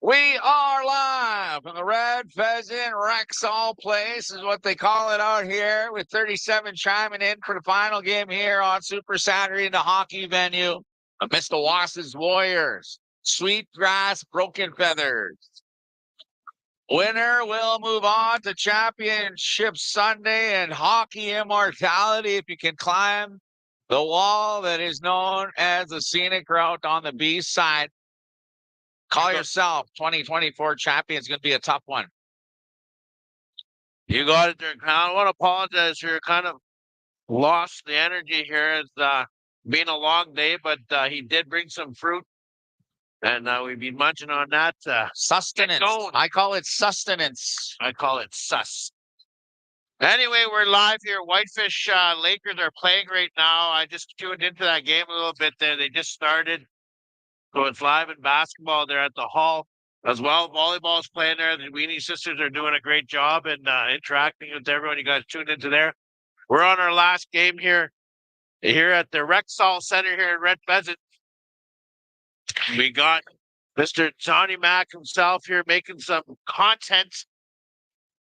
We are live from the Red Pheasant Rexall Place is what they call it out here, with 37 chiming in for the final game here on Super Saturday in the hockey venue. The Mistawasis Warriors, Sweetgrass Broken Feathers. Winner will move on to Championship Sunday and hockey immortality if you can climb the wall that is known as the scenic route on the B side. Call yourself 2024 champion. It's going to be a tough one. You got it there, Crown. I want to apologize. You're kind of lost the energy here. It's been a long day, but he did bring some fruit, and we've been munching on that. Sustenance. I call it sustenance. I call it sus. Anyway, we're live here. Whitefish Lakers are playing right now. I just tuned into that game a little bit there. They just started. So it's live in basketball there at the hall as well. Volleyball's playing there. The Weenie sisters are doing a great job and interacting with everyone. You guys tuned into there. We're on our last game here at the Rexall Center here in Red Pheasant. We got Mr. Johnny Mac himself here making some content.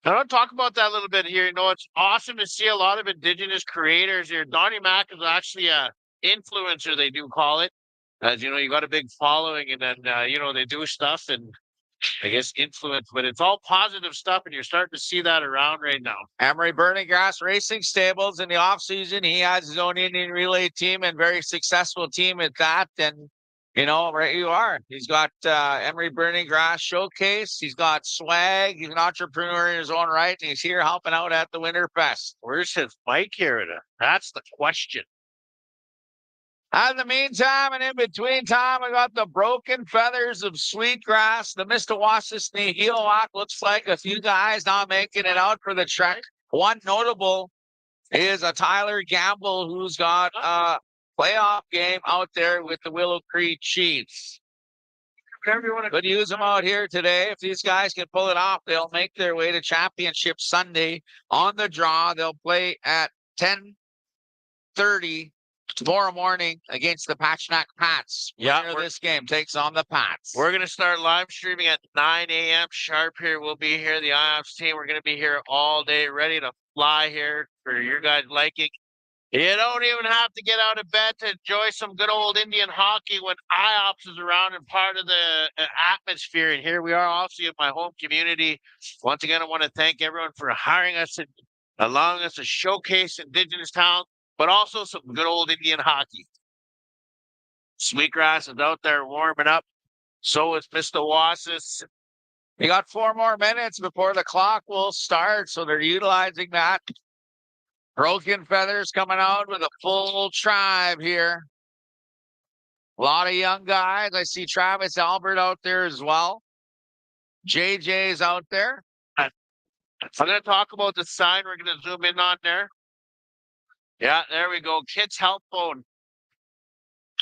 I want to talk about that a little bit here. You know, it's awesome to see a lot of Indigenous creators here. Donnie Mac is actually a influencer, they do call it. As you know, you got a big following, and then they do stuff and I guess influence, but it's all positive stuff, and you're starting to see that around right now. Emery Burning Grass Racing Stables in the off season. He has his own Indian relay team and very successful team at that. And right you are. He's got Emery Burning Grass Showcase. He's got swag. He's an entrepreneur in his own right, and he's here helping out at the Winterfest. Where's his mic here? That's the question. In the meantime, and in between time, I got the Broken Feathers of Sweetgrass, the Mistawasis Nihilwak. Looks like a few guys not making it out for the trek. One notable is a Tyler Gamble who's got a playoff game out there with the Willow Creek Chiefs. Could use them out here today. If these guys can pull it off, they'll make their way to Championship Sunday on the draw. They'll play at 10:30 tomorrow morning against the Patchnack Pats. This game takes on the Pats. We're going to start live streaming at 9 a.m. sharp here. We'll be here, the IOPS team. We're going to be here all day, ready to fly here for your guys' liking. You don't even have to get out of bed to enjoy some good old Indian hockey when IOPS is around and part of the atmosphere. And here we are also in my home community. Once again, I want to thank everyone for hiring us and allowing us to showcase Indigenous talent, but also some good old Indian hockey. Sweetgrass is out there warming up. So is Mistawasis. You got 4 more minutes before the clock will start, so they're utilizing that. Broken Feathers coming out with a full tribe here. A lot of young guys. I see Travis Albert out there as well. JJ's out there. I'm going to talk about the sign. We're going to zoom in on there. Yeah, there we go. Kids Health Phone.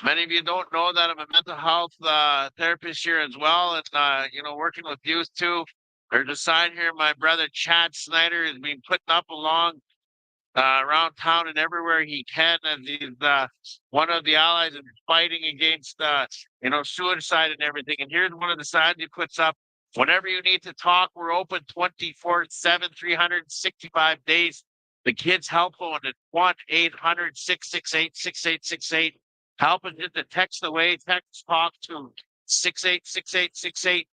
Many of you don't know that I'm a mental health therapist here as well, and working with youth too. There's a sign here. My brother Chad Snyder has been putting up along around town and everywhere he can, and he's one of the allies in fighting against suicide and everything. And here's one of the signs he puts up. Whenever you need to talk, we're open 24/7, 365 days. The Kids Help Phone at 1-800-668-6868. Help us just to text away, text talk to 686868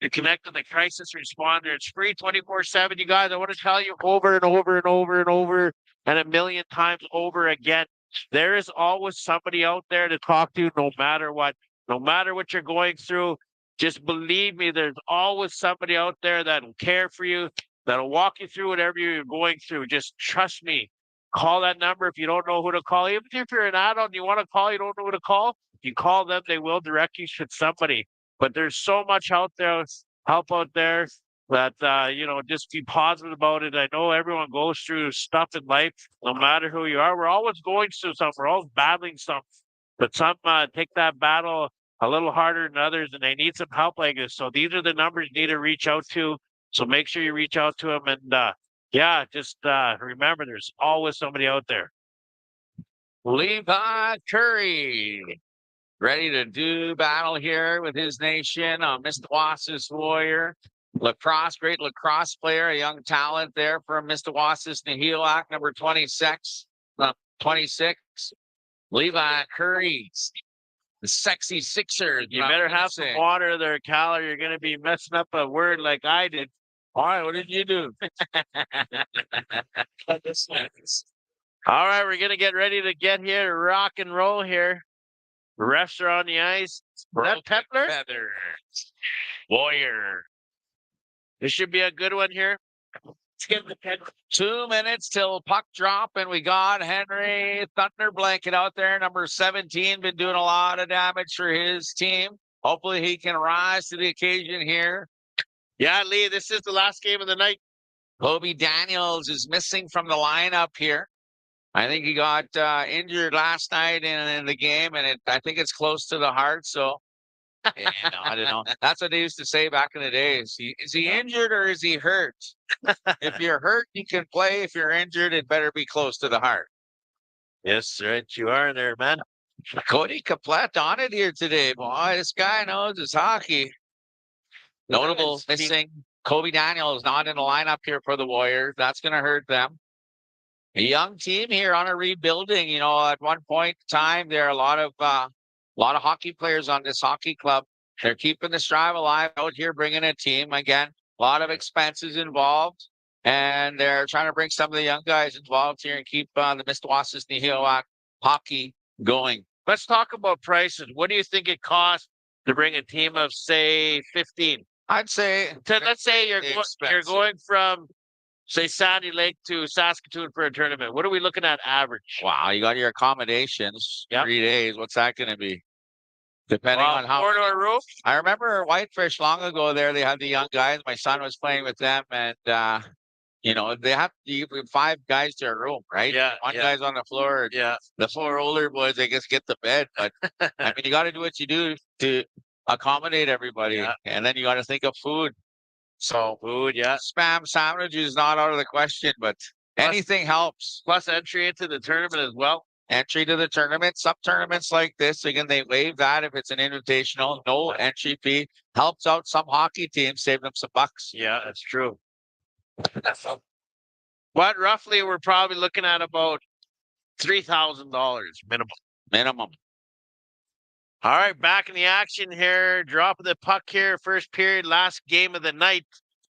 to connect to the crisis responder. It's free 24/7. You guys, I want to tell you over and over and over and over and a million times over again. There is always somebody out there to talk to no matter what. No matter what you're going through, just believe me, there's always somebody out there that will care for you, that'll walk you through whatever you're going through. Just trust me. Call that number if you don't know who to call. Even if you're an adult and you want to call, you don't know who to call, you call them, they will direct you to somebody. But there's so much out there, help out there that, just be positive about it. I know everyone goes through stuff in life, no matter who you are. We're always going through something. We're always battling something. But some take that battle a little harder than others, and they need some help like this. So these are the numbers you need to reach out to. So make sure you reach out to them. And just remember, there's always somebody out there. Levi Curry ready to do battle here with his nation. Mistawasis Warrior. Lacrosse, great lacrosse player, a young talent there from Mistawasis Nihilak, number 26. 26. Levi Curry, the sexy Sixers. You better have some water there, Cal, or you're going to be messing up a word like I did. All right, what did you do? All right, we're going to get ready to get here, rock and roll here. Refs are on the ice. Is that Pepler? Feathers. Warrior. This should be a good one here. Let's get the 2 minutes till puck drop, and we got Henry Thunder Blanket out there, number 17, been doing a lot of damage for his team. Hopefully he can rise to the occasion here. Yeah, Lee, this is the last game of the night. Kobe Daniels is missing from the lineup here. I think he got injured last night in the game, and I think it's close to the heart. So, yeah, no, I don't know. That's what they used to say back in the day. Is he injured or is he hurt? If you're hurt, you can play. If you're injured, it better be close to the heart. Yes, right. You are there, man. Cody Caplet on it here today. Boy, this guy knows his hockey. Notable missing. Kobe Daniels not in the lineup here for the Warriors. That's going to hurt them. A young team here on a rebuilding. You know, at one point in time, there are a lot of hockey players on this hockey club. They're keeping the strive alive out here, bringing a team again. A lot of expenses involved, and they're trying to bring some of the young guys involved here and keep the Mistawasis Nihilak hockey going. Let's talk about prices. What do you think it costs to bring a team of, say, 15? I'd say, let's say you're going from, say, Sandy Lake to Saskatoon for a tournament. What are we looking at average? Wow, you got your accommodations, 3 days. What's that going to be? Depending on how. Corridor roof. I remember Whitefish long ago there. They had the young guys. My son was playing with them, and they have 5 guys to a room, right? Yeah. One guy's on the floor. Yeah. The 4 older boys, they just get the bed. But I mean, you got to do what you do to accommodate everybody, and then you got to think of food. So food, spam sandwich is not out of the question, but anything helps. Plus entry into the tournament as well. Entry to the tournament. Some tournaments like this, again, they waive that if it's an invitational. No entry fee. Helps out some hockey teams, save them some bucks. Yeah, that's true. But roughly, we're probably looking at about $3,000 minimum. All right, back in the action here. Dropping the puck here. First period, last game of the night.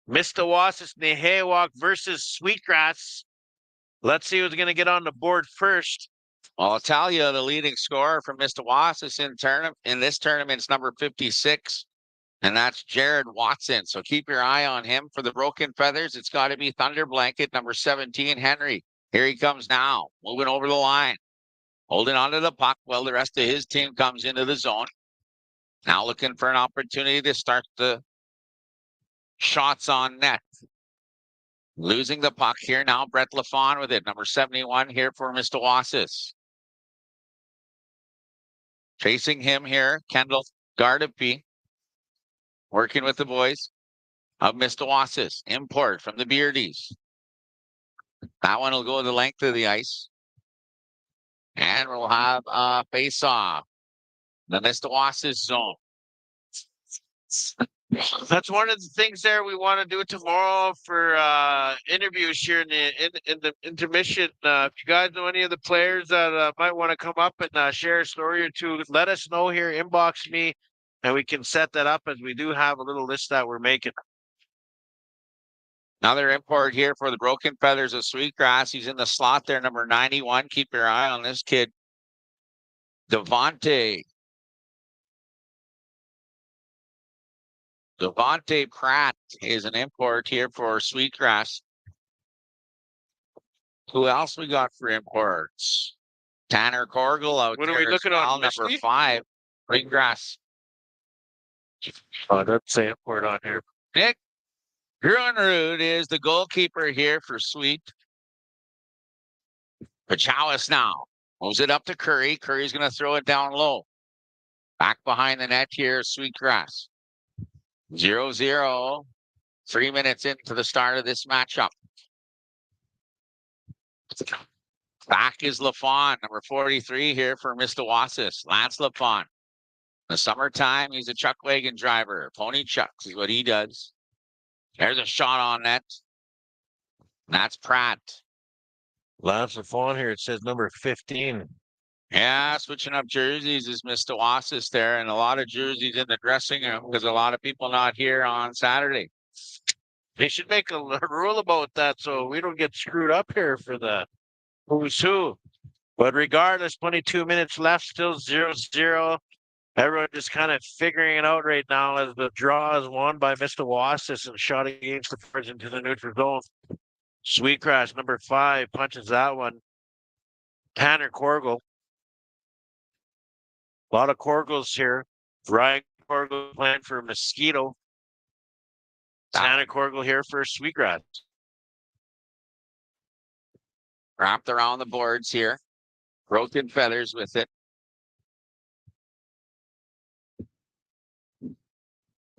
Mistawasis Nihilak versus Sweetgrass. Let's see who's going to get on the board first. Well, I'll tell you, the leading scorer from Mistawasis in this tournament is number 56, and that's Jared Watson. So keep your eye on him. For the Broken Feathers, it's got to be Thunder Blanket, number 17, Henry. Here he comes now, moving over the line, holding onto the puck while the rest of his team comes into the zone. Now looking for an opportunity to start the shots on net. Losing the puck here now, Brett Lafon with it, number 71 here for Mistawasis. Chasing him here, Kendall Gardepy, working with the boys of Mistawasis. Import from the Beardies. That one will go the length of the ice. And we'll have a face-off. The Mistawasis zone. That's one of the things there we want to do tomorrow for interviews here in the intermission. If you guys know any of the players that might want to come up and share a story or two, let us know here. Inbox me, and we can set that up, as we do have a little list that we're making. Another import here for the Broken Feathers of Sweetgrass. He's in the slot there, number 91. Keep your eye on this kid, Devontae Pratt is an import here for Sweetgrass. Who else we got for imports? Tanner Corgel out there. What are we looking on? Number 5, Sweetgrass. Oh, that's the import on here. Nick Gruenrud is the goalkeeper here for Sweet. Mistawasis now moves it up to Curry. Curry's going to throw it down low. Back behind the net here, Sweetgrass. 0-0. 3 minutes into the start of this matchup. Back is Lafon, number 43 here for Mistawasis. Lance Lafon the summertime, he's a chuck wagon driver. Pony chucks is what he does. There's a shot on net. That's Pratt. Lance Lafon here. It says number 15. Yeah, switching up jerseys is Mistawasis there, and a lot of jerseys in the dressing room because a lot of people not here on Saturday. They should make a rule about that so we don't get screwed up here for the who's who. But regardless, 22 minutes left, still 0-0. Everyone just kind of figuring it out right now as the draw is won by Mistawasis and shot against the first into the neutral zone. Sweetgrass, number 5, punches that one. Tanner Corgle. A lot of Corgles here. Ryan Corgle playing for Mosquito. Tanner Corgle here for Sweetgrass. Wrapped around the boards here. Broken feathers with it.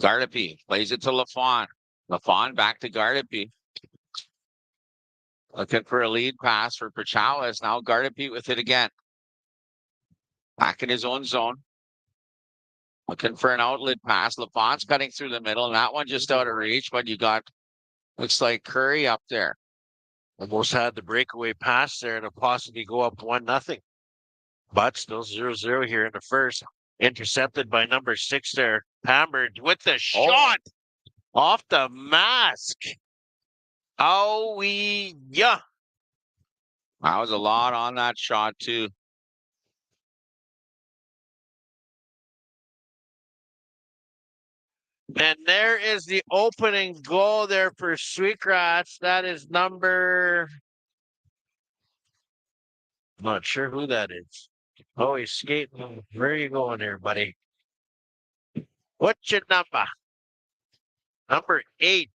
Gardapi plays it to Lafon. Lafon back to Gardapi. Looking for a lead pass for Pachawis. Now Gardapi with it again. Back in his own zone. Looking for an outlet pass. Lafon's cutting through the middle, and that one just out of reach, but you got, looks like Curry up there. Almost had the breakaway pass there to possibly go up 1-0. But still 0-0 here in the first. Intercepted by number 6 there. Hammered with the shot off the mask. Oh, yeah. That was a lot on that shot, too. And there is the opening goal there for Sweetgrass. That is number... I'm not sure who that is. Oh, he's skating. Where are you going there, buddy? What's your number? Number 8.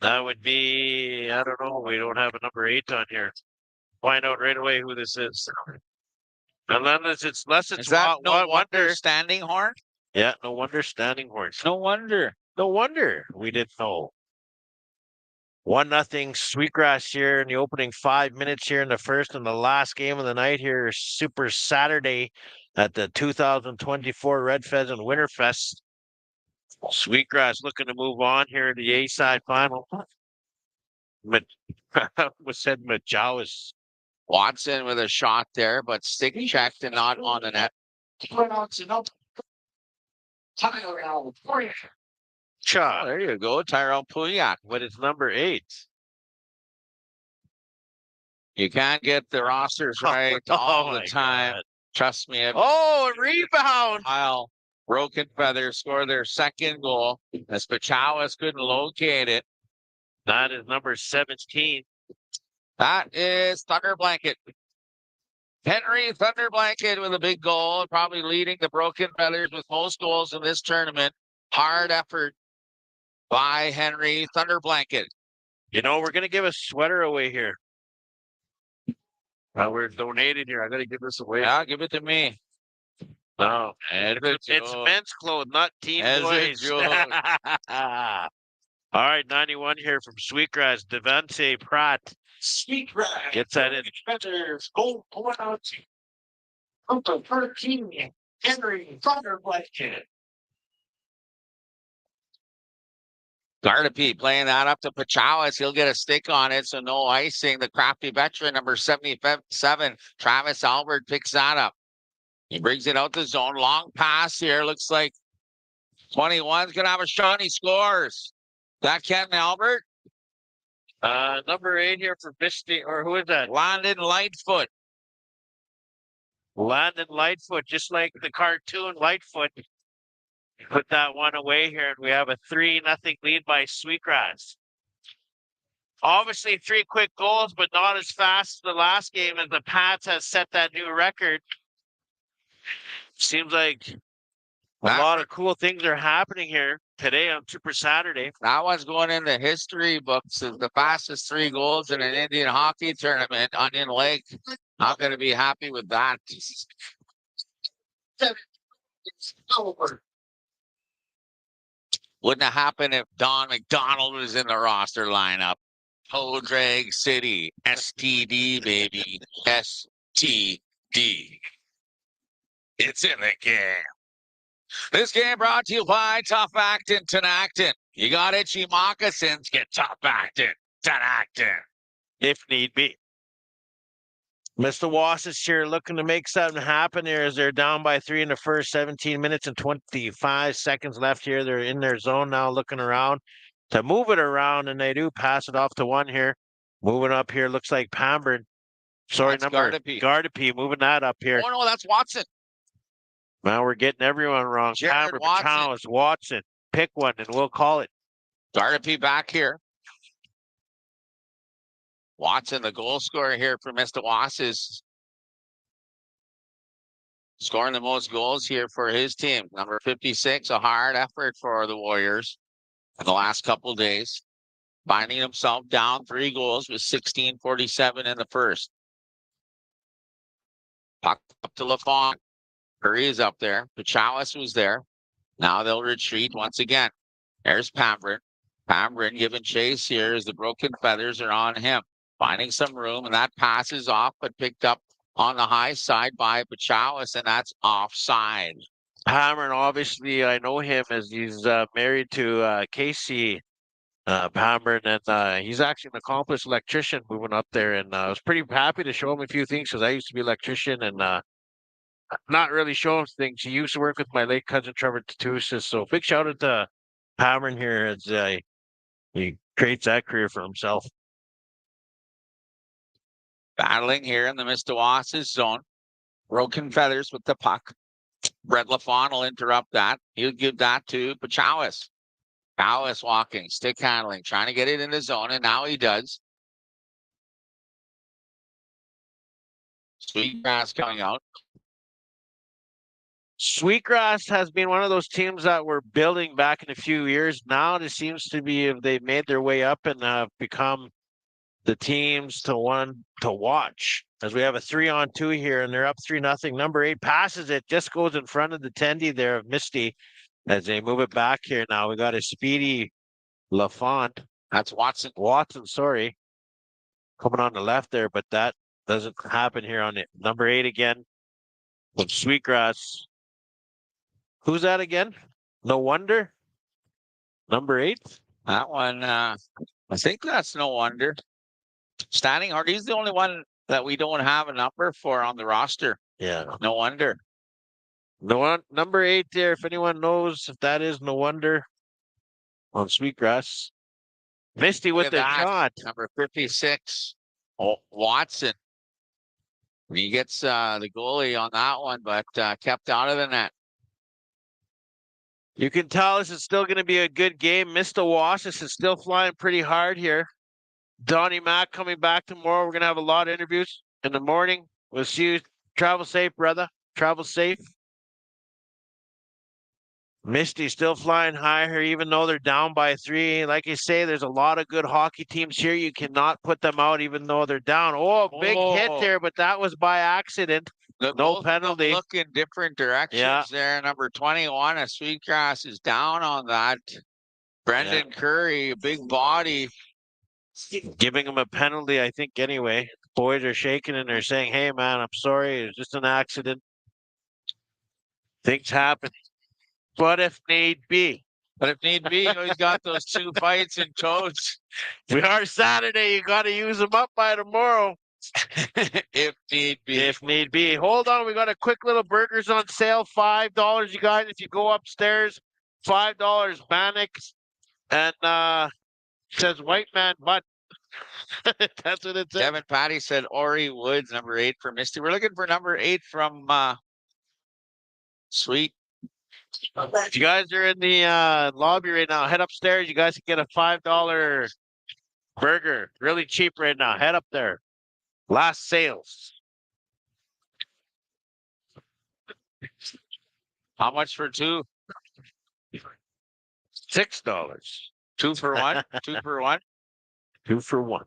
That would be, I don't know. We don't have a number 8 on here. Find out right away who this is. Unless it's Is that no wonder Standing Horn? Yeah, no wonder Standing Horn. No wonder. No wonder we didn't know. 1-0 Sweetgrass here in the opening 5 minutes here in the first and the last game of the night here. Super Saturday at the 2024 Red Pheasant Winterfest. Sweetgrass looking to move on here in the A-side final. Was said Majalis. Watson with a shot there, but stick checked and not on the net. Cha. There you go, Tyrell Puyak. But it's number 8. You can't get the rosters right all the time. God. Trust me. Oh, a rebound. While Broken Feathers score their second goal, as Pachawis couldn't locate it. That is number 17. That is Thunder Blanket. Henry Thunder Blanket with a big goal, probably leading the Broken Feathers with most goals in this tournament. Hard effort by Henry Thunder Blanket. You know, we're going to give a sweater away here. We're donated here. I got to give this away. Yeah, give it to me. No, it's men's clothes, not team boys. All right, 91 here from Sweetgrass. Devante Pratt. Sweetgrass gets that in. Goal going out to 13. Henry Thunder Blanket. Gardapi playing that up to Pachawis. He'll get a stick on it, so no icing. The crafty veteran, number 77, Travis Albert, picks that up. He brings it out the zone. Long pass here. Looks like 21's going to have a shot. He scores. That Kenton Albert? Number 8 here for Misty, or who is that? Landon Lightfoot. Landon Lightfoot, just like the cartoon Lightfoot. Put that one away here, and we have a 3-0 lead by Sweetgrass. Obviously, 3 quick goals, but not as fast as the last game as the Pats has set that new record. Seems like a lot of cool things are happening here today on Super Saturday. That one's going in the history books as the fastest 3 goals in an Indian hockey tournament on Onion Lake. Not going to be happy with that. Wouldn't have happened if Don McDonald was in the roster lineup. Hodrag City, STD, baby. STD. It's in the game. This game brought to you by Tough Actin' Tenactin. You got itchy moccasins, get Tough Actin' Tenactin. If need be. Mistawasis here looking to make something happen here as they're down by 3 in the first 17 minutes and 25 seconds left here. They're in their zone now looking around to move it around, and they do pass it off to one here. Moving up here, looks like Pamburn. Sorry, That's number Gardepy moving that up here. Oh, no, that's Watson. Now we're getting everyone wrong. Jared Watson. Watson. Pick one, and we'll call it. Gardepy back here. Watson, the goal scorer here for Mistawasis, scoring the most goals here for his team. Number 56, a hard effort for the Warriors in the last couple of days. Finding himself down 3 goals with 16:47 in the first. Puck up to Lafont. Curry is up there. Mistawasis was there. Now they'll retreat once again. There's Pamburn. Pamburn giving chase here as the Broken Feathers are on him. Finding some room, and that passes off, but picked up on the high side by Mistawasis, and that's offside. Pamburn, obviously, I know him as he's married to Casey Pamburn, and he's actually an accomplished electrician moving up there. And I was pretty happy to show him a few things because I used to be an electrician and not really show him things. He used to work with my late cousin Trevor Tatusis. So big shout out to Pamburn here as he creates that career for himself. Battling here in the Mistawasis zone. Broken Feathers with the puck. Brett Lafont will interrupt that. He'll give that to Mistawasis. Mistawasis walking, stick handling, trying to get it in the zone, and now he does. Sweetgrass coming out. Sweetgrass has been one of those teams that were building back in a few years. Now it seems to be they've made their way up and have become the teams to watch, as we have a 3-on-2 here, and they're up 3-0. Number 8 passes it, just goes in front of the tendy there of Misty as they move it back here. Now we got a speedy Lafont. That's Watson. Sorry, coming on the left there, but that doesn't happen here on it. Number 8 again from Sweetgrass. Who's that again? No Wonder. Number 8. That one, I think that's No Wonder. Standing hard. He's the only one that we don't have a number for on the roster. Yeah. No Wonder. Number 8 there. If anyone knows if that is No Wonder on Sweetgrass. Misty with the shot. Number 56. Oh, Watson. He gets the goalie on that one, but kept out of the net. You can tell this is still going to be a good game. Mistawasis is still flying pretty hard here. Donnie Mack coming back tomorrow. We're going to have a lot of interviews in the morning. We'll see you. Travel safe, brother. Travel safe. Misty still flying higher, even though they're down by 3. Like I say, there's a lot of good hockey teams here. You cannot put them out, even though they're down. Oh, big hit there, but that was by accident. No penalty. Look in different directions there. Number 21, a Sweetgrass is down on that. Brendan Curry, a big body. Giving him a penalty, I think, anyway. Boys are shaking and they're saying, hey, man, I'm sorry. It's just an accident. Things happen. But if need be. He's got those 2 fights in toes. We are Saturday. You got to use them up by tomorrow. If need be. Hold on. We got a quick little burgers on sale. $5, you guys. If you go upstairs, $5 Bannock. And says white man butt. That's what it says. Kevin Patty said Ori Woods, number 8 for Misty. We're looking for number 8 from Sweet. If you guys are in the lobby right now, head upstairs. You guys can get a $5 burger. Really cheap right now. Head up there. Last sales. How much for 2? $6. 2 for 1? 2 for 1? 2 for 1.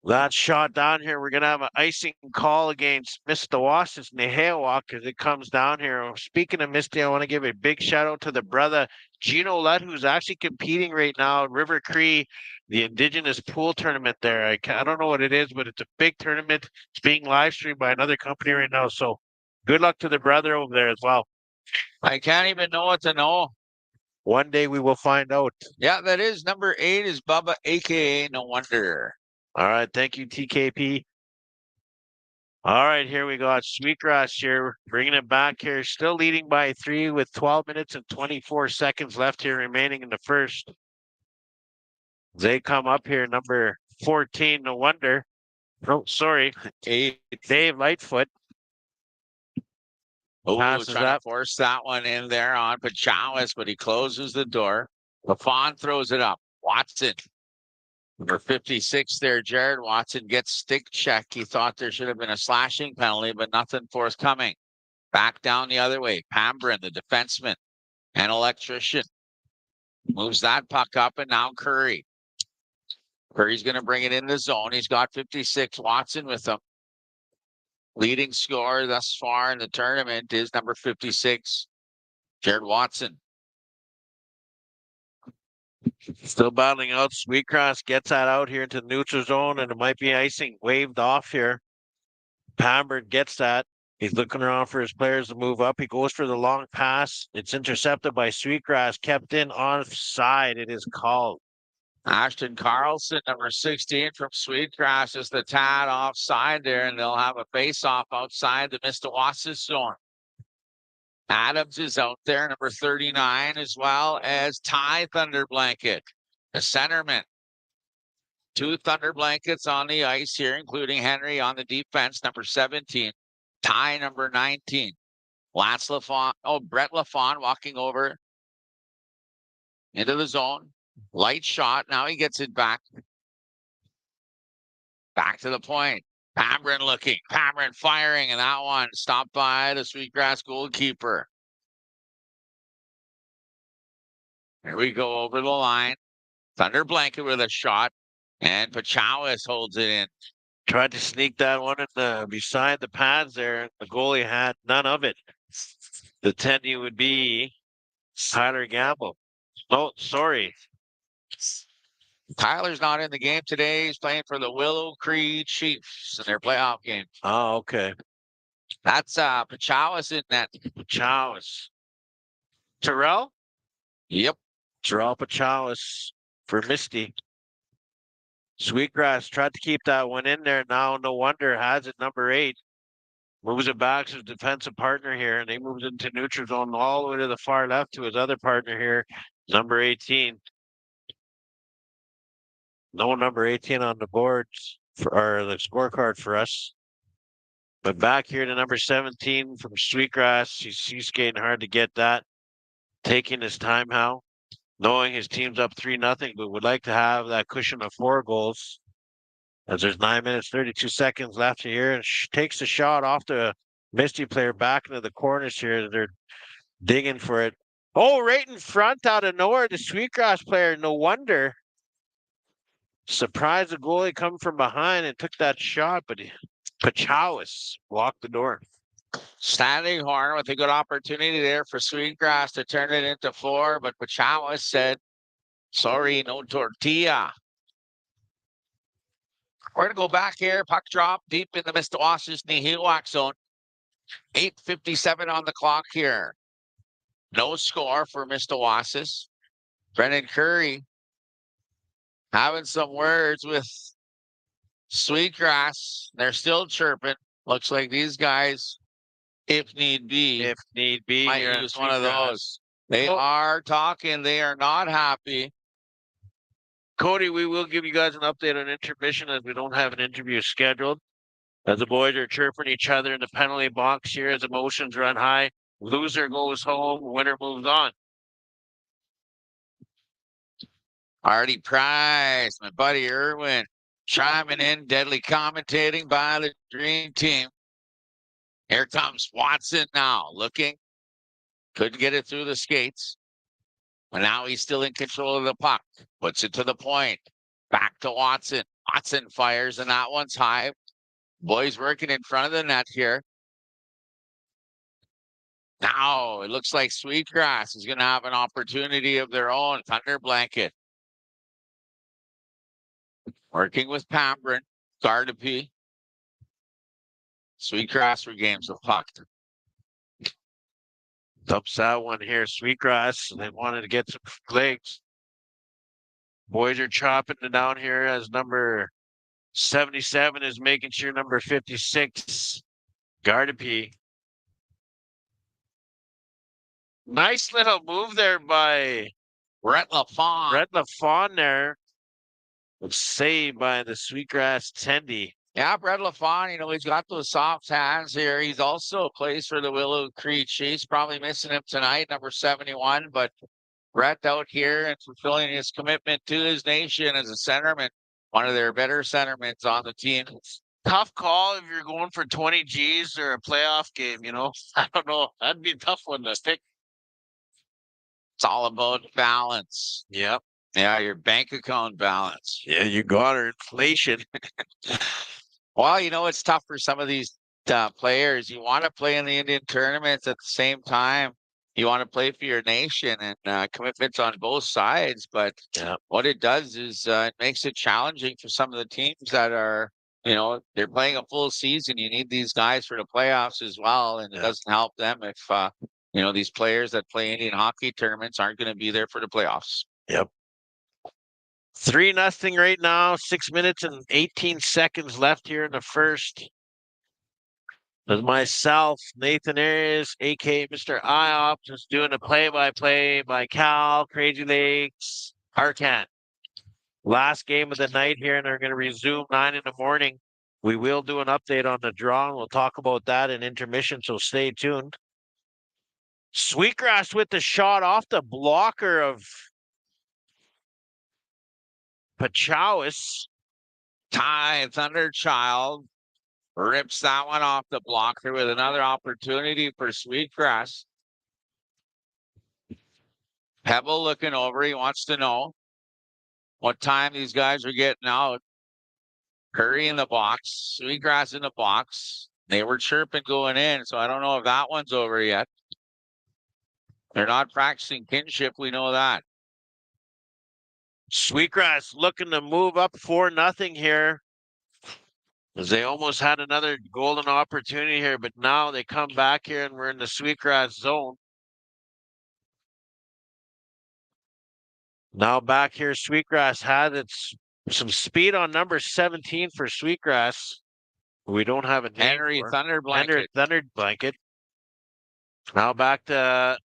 That shot down here, we're going to have an icing call against Mistawasis in the Haywalk as it comes down here. Speaking of Misty, I want to give a big shout out to the brother, Gino Lett, who's actually competing right now at River Cree, the Indigenous Pool Tournament there. I don't know what it is, but it's a big tournament. It's being live streamed by another company right now. So Good luck to the brother over there as well. I can't even know what to know. One day we will find out. Yeah, that is number 8 is Bubba, aka No Wonder. All right. Thank you, TKP. All right, here we got Sweetgrass here, bringing it back here, still leading by 3 with 12 minutes and 24 seconds left here remaining in the first. They come up here, number 14, No Wonder. Oh, sorry, 8. Dave Lightfoot. Oh, Passes trying to up. force that one in there on Pachowis, but he closes the door. LaFawn throws it up. Watson. Number 56 there, Jared Watson gets stick check. He thought there should have been a slashing penalty, but nothing forthcoming. Back down the other way. Pambrin, the defenseman, and electrician. Moves that puck up, and now Curry. Curry's going to bring it in the zone. He's got 56. Watson with him. Leading scorer thus far in the tournament is number 56, Jared Watson. Still battling out. Sweetgrass gets that out here into the neutral zone, and it might be icing waved off here. Pambert gets that. He's looking around for his players to move up. He goes for the long pass. It's intercepted by Sweetgrass, kept in offside. It is called. Ashton Carlson, number 16 from Sweetgrass, is the tad offside there, and they'll have a face-off outside the Mistawasis zone. Adams is out there, number 39, as well as Ty Thunderblanket, the centerman. 2 Thunder Blankets on the ice here, including Henry on the defense, number 17. Ty, number 19. Brett LaFawn walking over into the zone. Light shot. Now he gets it back. Back to the point. Pambrin looking. Pambrin firing, and that one stopped by the Sweetgrass goalkeeper. Here we go over the line. Thunder Blanket with a shot, and Pachowis holds it in. Tried to sneak that one in beside the pads there. The goalie had none of it. The attendee would be Tyler Gamble. Oh, sorry. Tyler's not in the game today. He's playing for the Willow Creek Chiefs in their playoff game. Oh, okay. That's Pachowis in net. Pachowis. Terrell? Yep. Terrell Pachowis for Misty. Sweetgrass tried to keep that one in there. Now, No Wonder has it, number 8. Moves it back to his defensive partner here, and he moves into neutral zone all the way to the far left to his other partner here, number 18. No number 18 on the boards or the scorecard for us. But back here to number 17 from Sweetgrass. He's skating hard to get that. Taking his time, Hal. Knowing his team's up 3-0, but would like to have that cushion of 4 goals. As there's 9 minutes, 32 seconds left here, and takes the shot off the Misty player back into the corners here. They're digging for it. Oh, right in front out of nowhere, the Sweetgrass player. No Wonder. Surprised the goalie come from behind and took that shot, but Pachowis blocked the door. Standing Horn with a good opportunity there for Sweetgrass to turn it into 4, but Pachowis said, sorry, no tortilla. We're going to go back here. Puck drop deep in the Mistawasis Nihilwak zone. 8:57 on the clock here. No score for Mistawasis. Brendan Curry having some words with Sweetgrass. They're still chirping. Looks like these guys, if need be, might use one of those. They are talking. They are not happy. Cody, we will give you guys an update on intermission as we don't have an interview scheduled. As the boys are chirping each other in the penalty box here as emotions run high. Loser goes home, winner moves on. Artie Price, my buddy Irwin, chiming in, deadly commentating by the Dream Team. Here comes Watson now, looking. Couldn't get it through the skates. But now he's still in control of the puck. Puts it to the point. Back to Watson. Watson fires, and that one's high. Boys working in front of the net here. Now it looks like Sweetgrass is going to have an opportunity of their own. Thunder Blanket. Working with Pambrin. Gardapi. Sweetgrass regains the puck. Dumps that one here. Sweetgrass. They wanted to get some legs. Boys are chopping it down here as number 77 is making sure number 56, Gardapi. Nice little move there by Brett LaFawn. Brett LaFawn there. Saved by the Sweetgrass Tendy. Yeah, Brett LaFawn, he's got those soft hands here. He's also plays for the Willow Creek Chiefs. Probably missing him tonight, number 71. But Brett out here and fulfilling his commitment to his nation as a centerman, one of their better centermen on the team. Tough call if you're going for 20 Gs or a playoff game, I don't know. That'd be a tough one to pick. It's all about balance. Yep. Yeah, your bank account balance. Yeah, you got her. Inflation. Well, it's tough for some of these players. You want to play in the Indian tournaments at the same time. You want to play for your nation and commitments on both sides. But what it does is it makes it challenging for some of the teams that are, they're playing a full season. You need these guys for the playoffs as well. And it doesn't help them if, these players that play Indian hockey tournaments aren't going to be there for the playoffs. Yep. 3-0 right now. 6 minutes and 18 seconds left here in the first. There's myself, Nathan Ayres, aka Mr. IOP, just doing a play-by-play by Cal, Crazy Legs, Arcan. Last game of the night here, and they're going to resume 9 in the morning. We will do an update on the draw, and we'll talk about that in intermission, so stay tuned. Sweetgrass with the shot off the blocker of Mistawasis. Ty Thunderchild rips that one off the blocker with another opportunity for Sweetgrass. Pebble looking over. He wants to know what time these guys are getting out. Curry in the box. Sweetgrass in the box. They were chirping going in, so I don't know if that one's over yet. They're not practicing kinship. We know that. Sweetgrass looking to move up 4-0 here. As they almost had another golden opportunity here, but now they come back here and we're in the Sweetgrass zone. Now back here, Sweetgrass had some speed on number 17 for Sweetgrass. We don't have a name Henry for. Thunderblanket. Thunderblanket. Now back to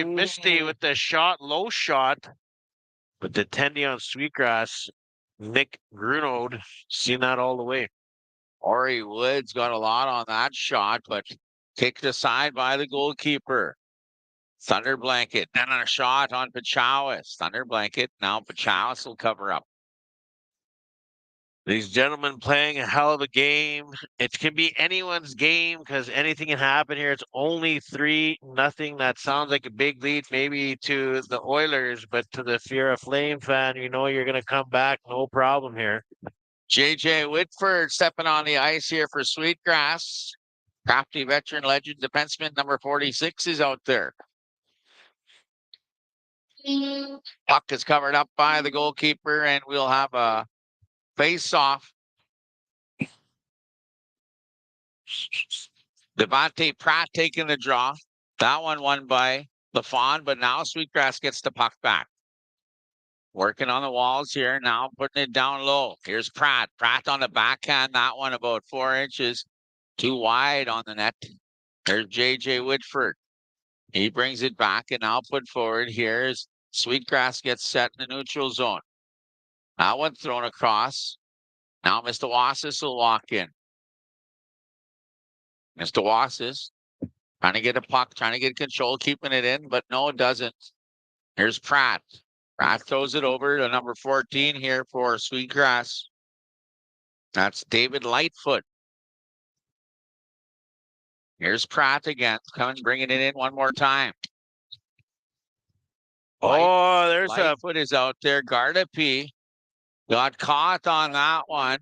Misty with the shot, low shot. But the tendy on Sweetgrass, Nick Grunode, seen that all the way. Ori Woods got a lot on that shot, but kicked aside by the goalkeeper. Thunderblanket, then a shot on Mistawasis. Thunderblanket, now Mistawasis will cover up. These gentlemen playing a hell of a game. It can be anyone's game because anything can happen here. It's only 3-0. That sounds like a big lead maybe to the Oilers, but if you're a Flame fan, you're going to come back. No problem here. JJ Whitford stepping on the ice here for Sweetgrass. Crafty veteran legend defenseman number 46 is out there. Puck is covered up by the goalkeeper, and we'll have a face-off. Devontae Pratt taking the draw. That one won by LaFawn, but now Sweetgrass gets the puck back. Working on the walls here, now putting it down low. Here's Pratt. Pratt on the backhand. That one about 4 inches too wide on the net. There's JJ Whitford. He brings it back and now put forward. Here's Sweetgrass gets set in the neutral zone. That one thrown across. Now Mistawasis will walk in. Mistawasis trying to get a puck, trying to get control, keeping it in, but no, it doesn't. Here's Pratt. Pratt throws it over to number 14 here for Sweetgrass. That's David Lightfoot. Here's Pratt again, coming, bringing it in one more time. There's Lightfoot is out there. Gardapi got caught on that one.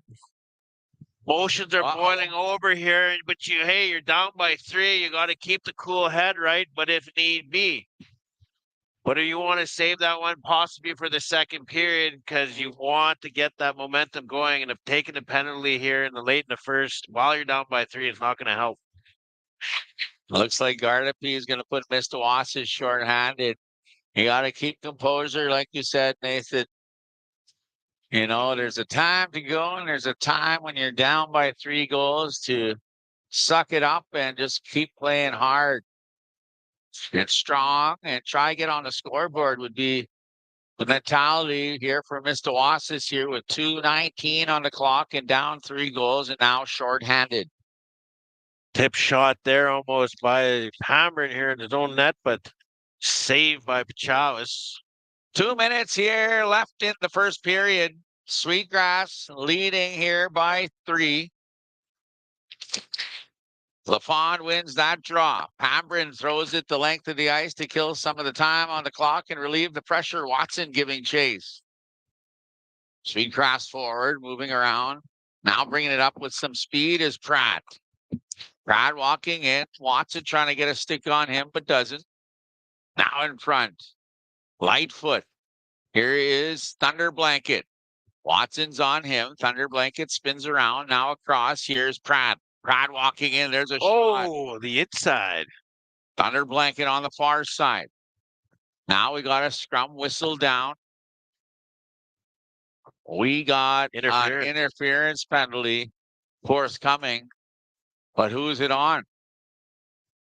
Motions are boiling over here, but you're down by 3. You got to keep the cool head, right? But if need be. But if you want to save that one possibly for the second period because you want to get that momentum going, and if taking the penalty here in the late in the first while you're down by 3 is not going to help. Looks like Gardapi is going to put Mistawasis shorthanded. You got to keep composure, like you said, Nathan. You know, there's a time to go, and there's a time when you're down by 3 goals to suck it up and just keep playing hard. Get strong and try to get on the scoreboard would be the mentality here for Mistawasis here with 2:19 on the clock and down 3 goals and now shorthanded. Tip shot there almost by Hammer here in his own net, but saved by Mistawasis. 2 minutes here left in the first period. Sweetgrass leading here by 3. LaFond wins that draw. Pambrin throws it the length of the ice to kill some of the time on the clock and relieve the pressure. Watson giving chase. Sweetgrass forward, moving around. Now bringing it up with some speed is Pratt. Pratt walking in. Watson trying to get a stick on him, but doesn't. Now in front. Lightfoot. Here is Thunder Blanket. Watson's on him. Thunder Blanket spins around. Now across. Here's Pratt. Pratt walking in. There's a shot. Oh, the inside. Thunder Blanket on the far side. Now we got a scrum whistle down. We got an interference penalty forthcoming. But who's it on?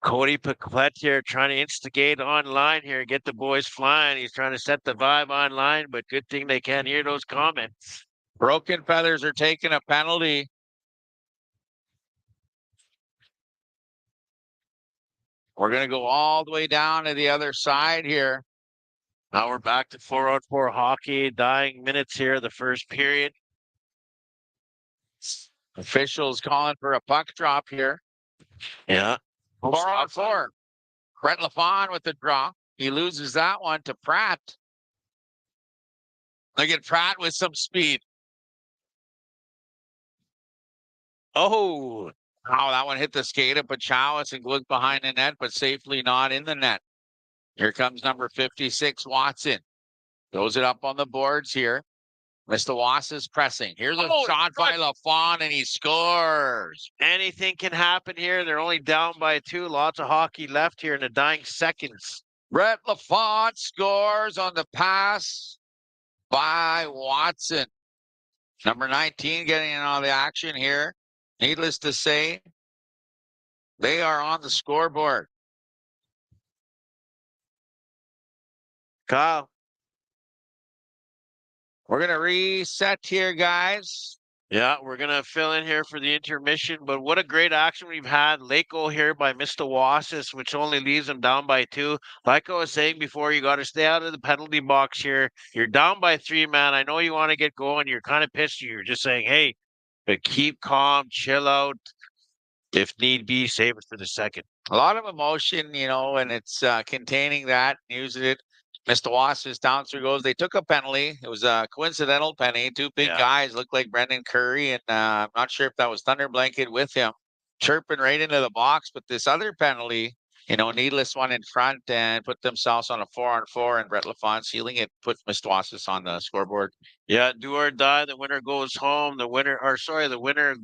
Cody Paquette here trying to instigate online here, get the boys flying. He's trying to set the vibe online, but good thing they can't hear those comments. Broken Feathers are taking a penalty. We're going to go all the way down to the other side here. Now we're back to 4-on-4 hockey, dying minutes here, the first period. Officials calling for a puck drop here. Yeah. 4-on-4. Brett LaFond with the draw. He loses that one to Pratt. Look at Pratt with some speed. Oh, that one hit the skate of Mistawasis and goes behind the net, but safely not in the net. Here comes number 56, Watson. Throws it up on the boards here. Mistawasis pressing. Here's a shot by LaFond, and he scores. Anything can happen here. They're only down by 2. Lots of hockey left here in the dying seconds. Brett LaFond scores on the pass by Watson. Number 19 getting in on the action here. Needless to say, they are on the scoreboard. Kyle. We're going to reset here, guys. Yeah, we're going to fill in here for the intermission, but what a great action we've had. Late goal here by Mistawasis, which only leaves them down by 2. Like I was saying before, you got to stay out of the penalty box here. You're down by 3, man. I know you want to get going. You're kind of pissed. You're just saying, hey, but keep calm, chill out. If need be, save it for the second. A lot of emotion, you know, and it's containing that, using it. Mistawasis down 3 goals. They took a penalty. It was a coincidental penalty. 2 big guys looked like Brendan Curry, and I'm not sure if that was Thunder Blanket with him, chirping right into the box. But this other penalty, you know, needless one in front, and put themselves on a 4-on-4, and Brett LaFond sealing it, put Mistawasis on the scoreboard. Yeah, do or die. The winner goes home. The winner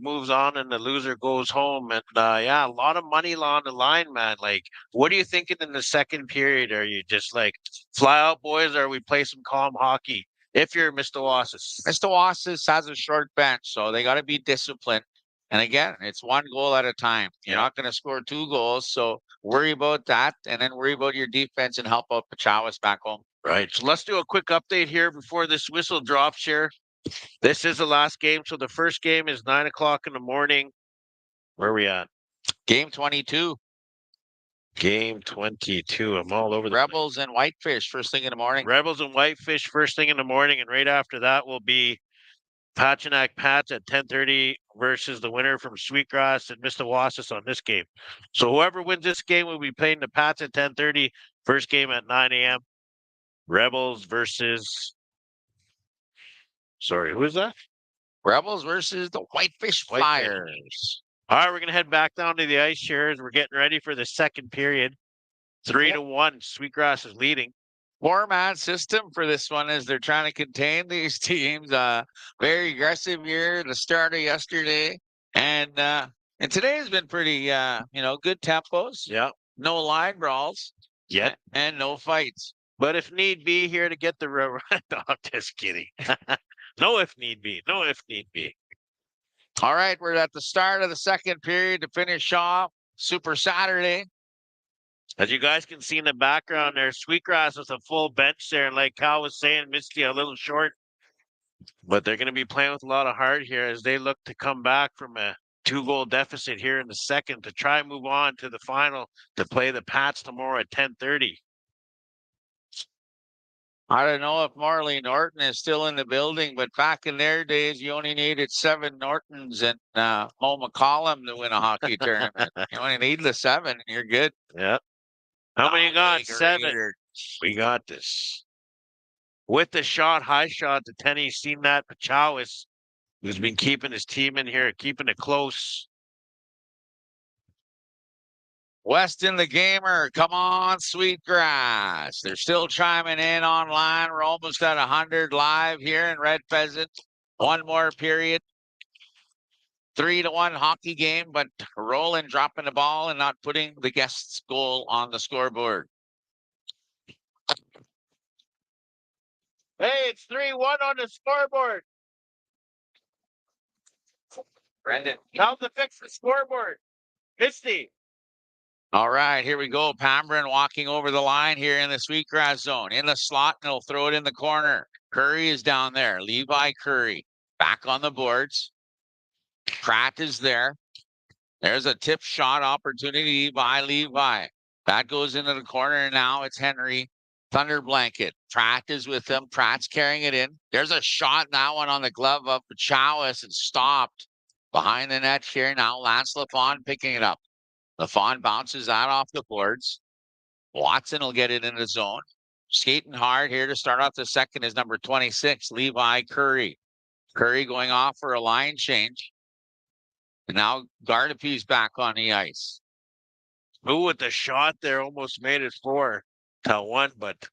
moves on, and the loser goes home. And yeah, a lot of money on the line, man. Like, what are you thinking in the second period? Are you just like fly out, boys, or we play some calm hockey? If you're Mistawasis. Mistawasis has a short bench, so they got to be disciplined. And again, it's 1 goal at a time. You're not going to score 2 goals, so worry about that, and then worry about your defense and help out Mistawasis back home. Right. So let's do a quick update here before this whistle drops here. This is the last game. So the first game is 9 o'clock in the morning. Where are we at? Game 22. Game 22. I'm all over the Rebels and Whitefish first thing in the morning. Rebels and Whitefish first thing in the morning. And right after that will be Pachinak Pats at 10:30 versus the winner from Sweetgrass and Mistawasis on this game. So whoever wins this game will be playing the Pats at 10:30. First game at 9 a.m. Rebels versus. Sorry, who is that? Rebels versus the Whitefish Flyers. All right, we're going to head back down to the ice here as we're getting ready for the second period. 3-1. Sweetgrass is leading. Format system for this one is they're trying to contain these teams. Very aggressive here, the start of yesterday. And And today has been pretty, good tempos. Yeah. No line brawls. Yet. And no fights. But if need be, here to get the no, I'm just kidding. No, if need be. No, if need be. All right, we're at the start of the second period to finish off Super Saturday. As you guys can see in the background there, Sweetgrass was a full bench there. And like Cal was saying, Misty a little short. But they're going to be playing with a lot of heart here as they look to come back from a 2-goal deficit here in the second to try and move on to the final to play the Pats tomorrow at 10:30. I don't know if Marley Norton is still in the building, but back in their days, you only needed 7 Nortons and Mo McCollum to win a hockey tournament. You only need the 7, and you're good. Yep. How many you got? 7. Greater. We got this. With the shot, high shot to Tenny, seen that. Mistawasis, who's been keeping his team in here, keeping it close. Weston the Gamer, come on, Sweetgrass. They're still chiming in online. We're almost at 100 live here in Red Pheasant. One more period. 3-1 hockey game, but rolling, dropping the ball, and not putting the guest's goal on the scoreboard. Hey, it's 3-1 on the scoreboard. Brendan. Tell them to fix the scoreboard. Misty. All right, here we go. Pambrin walking over the line here in the Sweetgrass zone. In the slot, and he'll throw it in the corner. Curry is down there. Levi Curry back on the boards. Pratt is there. There's a tip shot opportunity by Levi. That goes into the corner, and now it's Henry. Thunder Blanket. Pratt is with him. Pratt's carrying it in. There's a shot, that one on the glove of Mistawasis and stopped behind the net here. Now Lance Lafon picking it up. Lafon bounces that off the boards. Watson will get it in the zone. Skating hard here to start off the second is number 26, Levi Curry. Curry going off for a line change. And now Gardapi's back on the ice. Who with the shot there almost made it 4-1, but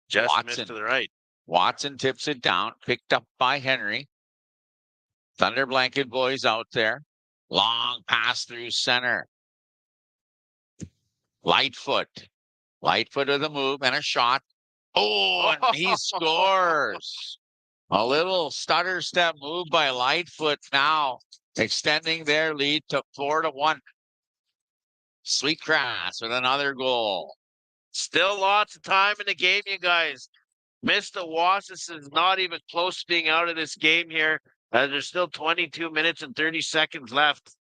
just Watson. missed to the right. Watson tips it down, picked up by Henry. Thunder Blanket boys out there. Long pass through center. Lightfoot. Lightfoot with a move and a shot. Oh, and he scores. A little stutter step move by Lightfoot now, extending their lead to 4-1. Sweetgrass with another goal. Still lots of time in the game, you guys. Mistawasis is not even close to being out of this game here. There's still 22 minutes and 30 seconds left.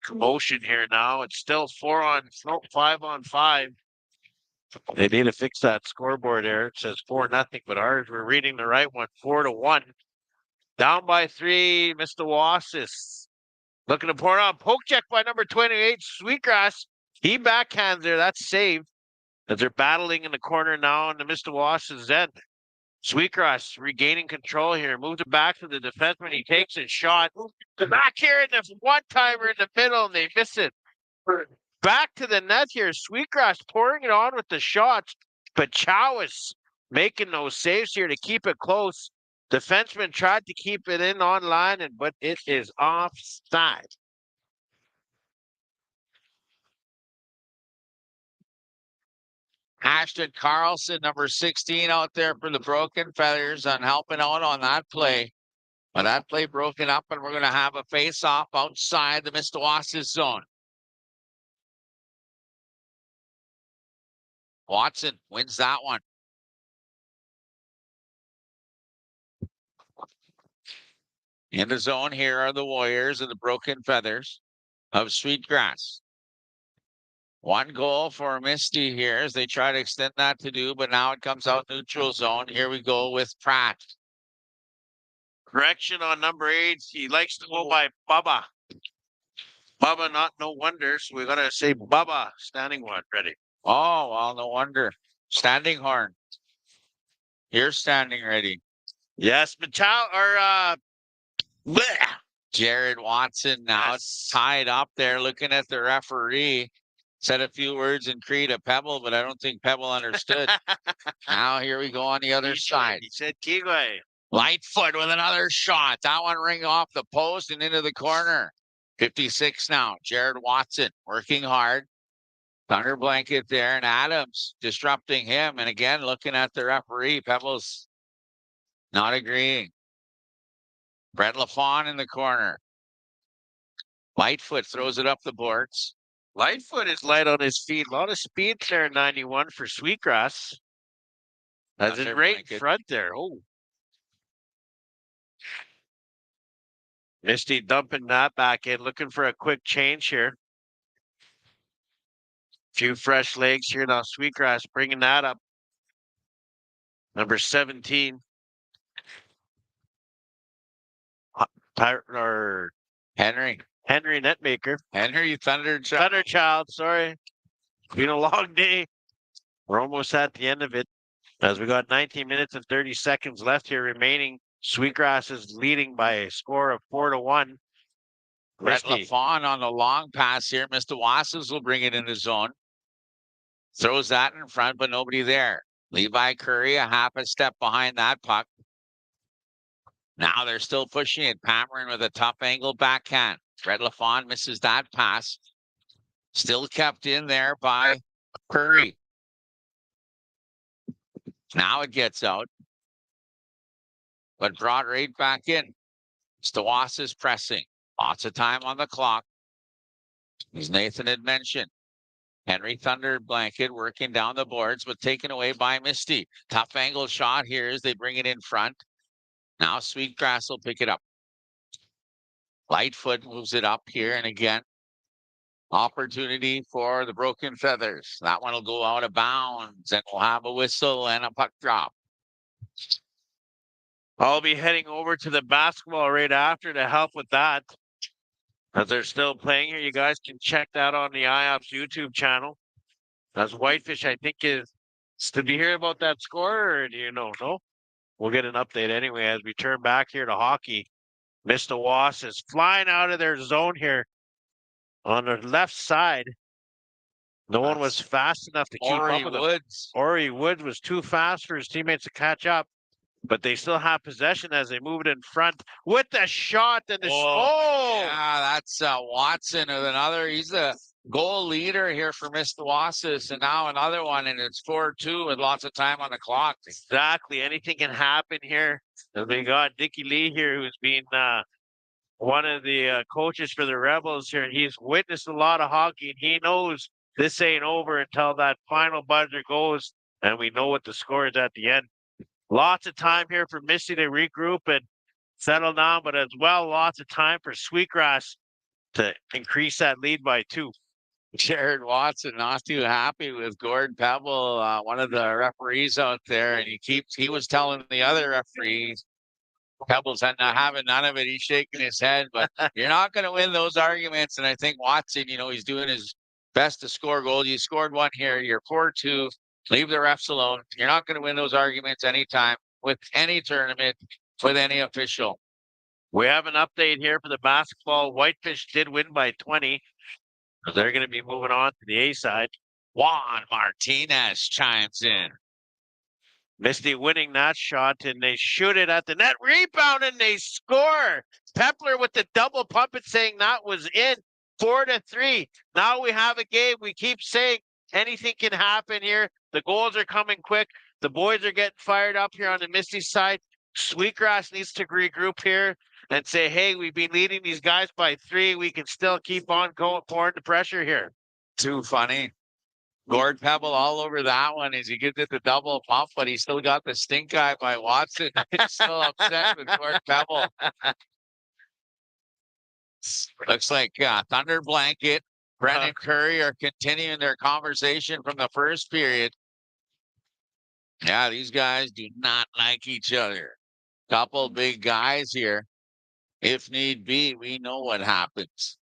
Commotion here now. It's still 5-on-5. They need to fix that scoreboard there. It says 4-0, but ours, we're reading the right one, 4-1. Down by 3, Mistawasis. Looking to pour on. Poke check by number 28, Sweetgrass. He backhands there. That's saved. As they're battling in the corner now on the Mistawasis end. Sweetgrass regaining control here. Moves it back to the defenseman. He takes a shot. Back here in the one-timer in the middle, and they miss it. Back to the net here. Sweetgrass pouring it on with the shots. But Chowis making those saves here to keep it close. Defenseman tried to keep it in online, but it is offside. Ashton Carlson, number 16, out there for the Broken Feathers on helping out on that play. But that play broken up, and we're going to have a face-off outside the Mistawasis zone. Watson wins that one. In the zone here are the Warriors of the Broken Feathers of Sweetgrass. One goal for Misty here as they try to extend that to do, but now it comes out neutral zone. Here we go with Pratt. Correction on number 8. He likes to go by Bubba. Bubba, not no wonder. So we got to say Bubba. Standing one. Ready. Oh, well, no wonder. Standing horn. Here's standing ready. Yes, Jared Watson now tied up there looking at the referee. Said a few words in Cree to Pebble, but I don't think Pebble understood. Now here we go on the other side. He said Kiwi. Lightfoot with another shot. That one ring off the post and into the corner. 56 now. Jared Watson working hard. Thunder blanket there, and Adams disrupting him. And again, looking at the referee, Pebble's not agreeing. Brett LaFawn in the corner. Lightfoot throws it up the boards. Lightfoot is light on his feet. A lot of speed there, 91 for Sweetgrass. That's it right in front there. Oh. Misty dumping that back in, looking for a quick change here. Few fresh legs here now. Sweetgrass bringing that up. Number 17. Or Henry Netmaker. Henry Thunderchild, sorry. It's been a long day. We're almost at the end of it. As we got 19 minutes and 30 seconds left here remaining. Sweetgrass is leading by a score of 4-1. Brett LaFawn on the long pass here. Mistawasis will bring it in the zone. Throws that in front, but nobody there. Levi Curry a half a step behind that puck. Now they're still pushing it. Pammering with a tough angle backhand. Brett LaFawn misses that pass. Still kept in there by Curry. Now it gets out. But brought right back in. Stawas pressing. Lots of time on the clock. As Nathan had mentioned. Henry Thunder blanket working down the boards, but taken away by Misty. Tough angle shot here as they bring it in front. Now Sweetgrass will pick it up. Lightfoot moves it up here, and again, opportunity for the Broken Feathers. That one will go out of bounds, and we'll have a whistle and a puck drop. I'll be heading over to the basketball right after to help with that. As they're still playing here, you guys can check that on the IOPS YouTube channel. As Whitefish, I think, did you hear about that score, or do you know? No? We'll get an update anyway as we turn back here to hockey. Mistawasis is flying out of their zone here on the left side. No one was fast enough to keep up with him. Ori Woods was too fast for his teammates to catch up. But they still have possession as they move it in front with the shot and the yeah, that's Watson with another. He's the goal leader here for Mistawasis, and now another one, and it's 4-2 with lots of time on the clock. Exactly, anything can happen here. And we got Dickie Lee here, who's been one of the coaches for the Rebels here. He's witnessed a lot of hockey, and he knows this ain't over until that final buzzer goes, and we know what the score is at the end. Lots of time here for Misty to regroup and settle down, but as well, lots of time for Sweetgrass to increase that lead by 2. Jared Watson not too happy with Gord Pebble, one of the referees out there, and he was telling the other referees, Pebble's not having none of it. He's shaking his head, but you're not going to win those arguments. And I think Watson, he's doing his best to score goals. You scored one here. You're 4-2. Leave the refs alone. You're not going to win those arguments anytime with any tournament, with any official. We have an update here for the basketball. Whitefish did win by 20. They're going to be moving on to the A side. Juan Martinez chimes in. Misty winning that shot, and they shoot it at the net. Rebound, and they score. Pepler with the double pump it, saying that was in. 4-3. Now we have a game. We keep saying anything can happen here. The goals are coming quick. The boys are getting fired up here on the Misty side. Sweetgrass needs to regroup here and say, hey, we've been leading these guys by 3. We can still keep on going, pouring the pressure here. Too funny. Gord Pebble all over that one as he gets it the double pump, but he still got the stink eye by Watson. He's still upset with Gord Pebble. Looks like Thunder Blanket, Brendan Curry are continuing their conversation from the first period. Yeah, these guys do not like each other. Couple big guys here. If need be, we know what happens.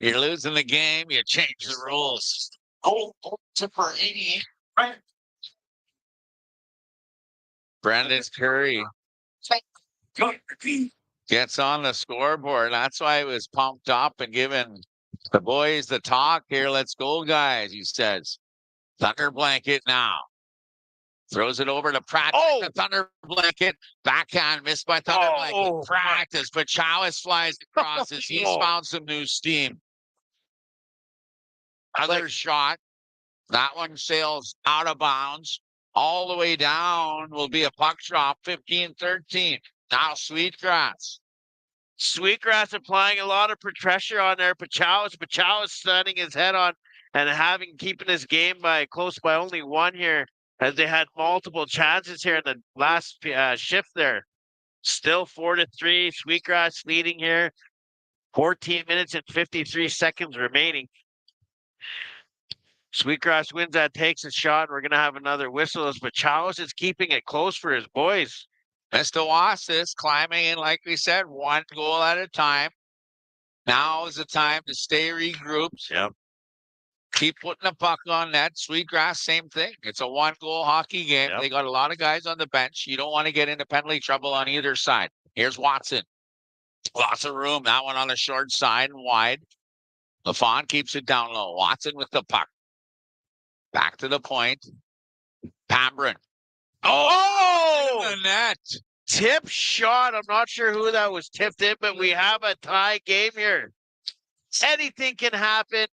You're losing the game, you change the rules. For 88. Brendan Curry gets on the scoreboard. That's why he was pumped up and given The boys, the talk here. Let's go, guys, he says. Thunder blanket now. Throws it over to Pratt. Oh! The Thunder blanket. Backhand missed by Thunder blanket. Practice. Mistawasis flies across as he's found some new steam. Other shot. That one sails out of bounds. All the way down will be a puck drop. 15-13. Now Sweetgrass. Sweetgrass applying a lot of pressure on there. Pachow's standing his head on and keeping his game close by only one here, as they had multiple chances here in the last shift there. Still 4-3. Sweetgrass leading here. 14 minutes and 53 seconds remaining. Sweetgrass wins that, takes a shot. We're going to have another whistle as Pachow's is keeping it close for his boys. Mistawasis climbing in, like we said, one goal at a time. Now is the time to stay regrouped. Yep. Keep putting the puck on net. Sweetgrass, same thing. It's a one-goal hockey game. Yep. They got a lot of guys on the bench. You don't want to get into penalty trouble on either side. Here's Watson. Lots of room. That one on the short side and wide. LaFawn keeps it down low. Watson with the puck. Back to the point. Pambrin. Oh! In the net. Tip shot. I'm not sure who that was tipped in, but we have a tie game here. Anything can happen.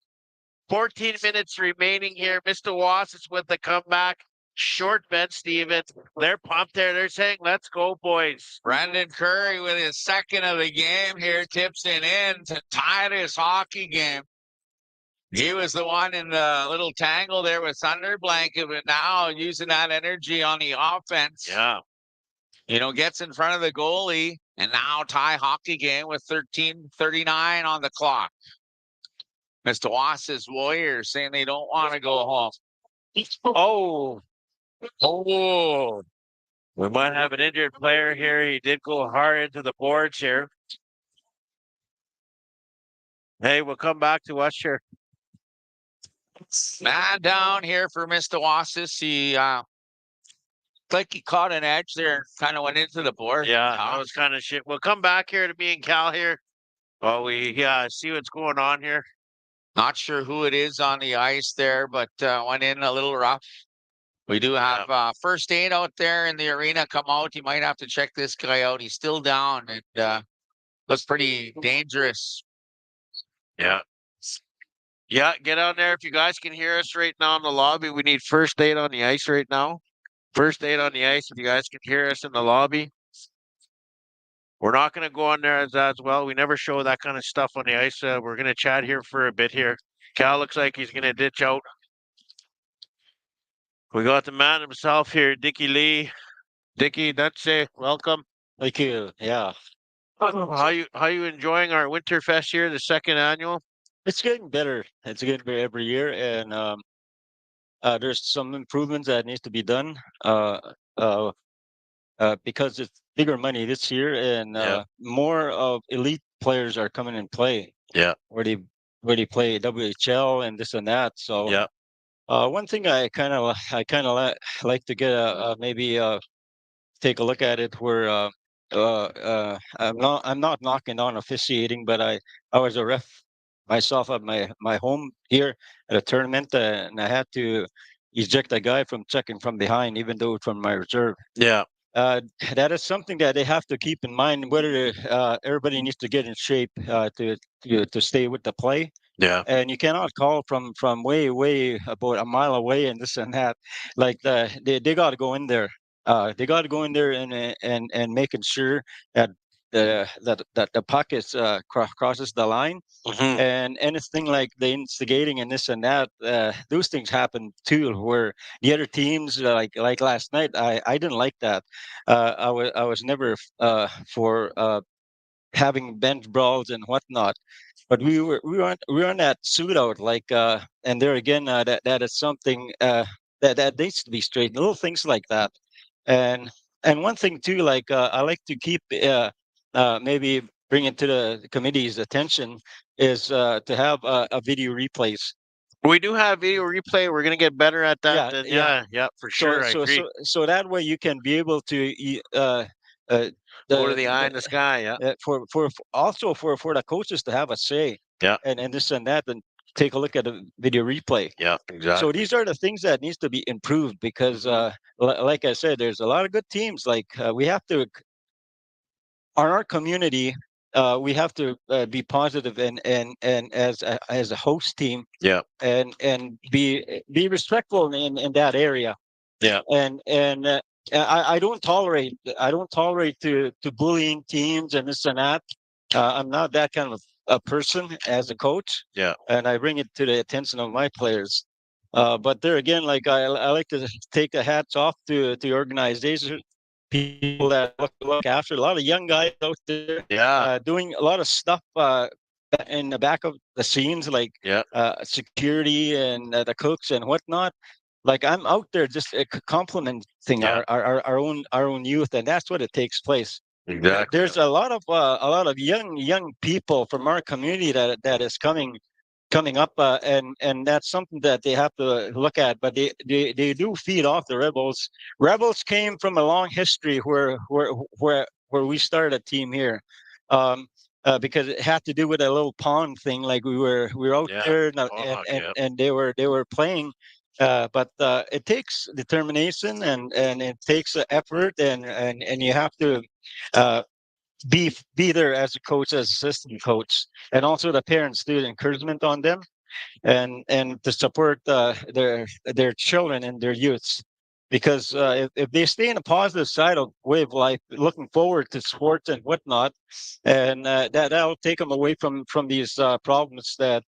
14 minutes remaining here. Mistawasis with the comeback. Short bench, Steven. They're pumped there. They're saying, let's go, boys. Brendan Curry with his second of the game here tips it in to tie this hockey game. He was the one in the little tangle there with Thunder Blanket, but now using that energy on the offense. Yeah. Gets in front of the goalie, and now tie hockey game with 13:39 on the clock. Mistawasis Warriors saying they don't want to go home. Oh, we might have an injured player here. He did go hard into the boards here. Hey, we'll come back to us here. Man down here for Mistawasis. He like he caught an edge there and kind of went into the board. Yeah, that was kind of shit. We'll come back here to me and Cal here. Well, we see what's going on here. Not sure who it is on the ice there, but went in a little rough. We do have first aid out there in the arena. Come out. You might have to check this guy out. He's still down and looks pretty dangerous. Yeah. Yeah, get out there. If you guys can hear us right now in the lobby, we need first aid on the ice right now. First aid on the ice. If you guys can hear us in the lobby. We're not going to go on there as well. We never show that kind of stuff on the ice. We're going to chat here for a bit here. Cal looks like he's going to ditch out. We got the man himself here, Dickie Lee. Dickie, that's it. Welcome. Thank you. Yeah. How you enjoying our Winterfest here, the second annual? It's getting better. It's getting better every year, and there's some improvements that needs to be done. Because it's bigger money this year, and more of elite players are coming in play. Yeah. Where they play WHL and this and that. So yeah. One thing I kind of like to get maybe take a look at it where I'm not knocking on officiating, but I was a ref myself at my home here at a tournament, and I had to eject a guy from checking from behind, even though it's from my reserve. Yeah. That is something that they have to keep in mind. Whether everybody needs to get in shape to stay with the play. Yeah. And you cannot call from way about a mile away and this and that. Like they got to go in there. They got to go in there and making sure that the puck is crosses the line. Mm-hmm. And anything like the instigating and this and that, those things happen too. Where the other teams, like last night, I didn't like that. I was never for having bench brawls and whatnot, but we were on that shootout. Like and there again, that is something that needs to be straightened. Little things like that, and one thing too, like I like to keep maybe bring it to the committee's attention is to have a video replays. We do have video replay. We're going to get better at that. Yeah, for sure. I agree. So that way you can be able to Go to the eye in the sky. Yeah. for also for the coaches to have a say. Yeah. And this and that, and take a look at the video replay. Yeah. Exactly. So these are the things that needs to be improved because, like I said, there's a lot of good teams. Like we have to, on our community, we have to be positive and as a host team. Yeah. And be respectful in that area. Yeah. And I don't tolerate to bullying teams and this and that. I'm not that kind of a person as a coach. Yeah. And I bring it to the attention of my players. But there again, like I like to take the hats off to the organization, people that look after a lot of young guys out there. Yeah. Doing a lot of stuff in the back of the scenes, like Yeah. security and the cooks and whatnot. Like I'm out there just complimenting Yeah. our own youth, and that's what it takes place. Exactly. There's a lot of young people from our community that is coming up, and that's something that they have to look at. But they do feed off the rebels. Rebels came from a long history where we started a team here. Because it had to do with a little pond thing. Like we were out Yeah. there Oh, yeah. and they were playing. But it takes determination and it takes effort and you have to uh, be there as a coach, as assistant coach, and also the parents do encouragement on them and to support their children and their youths. Because if they stay in a positive side of way of life, looking forward to sports and whatnot, and that'll take them away from these problems that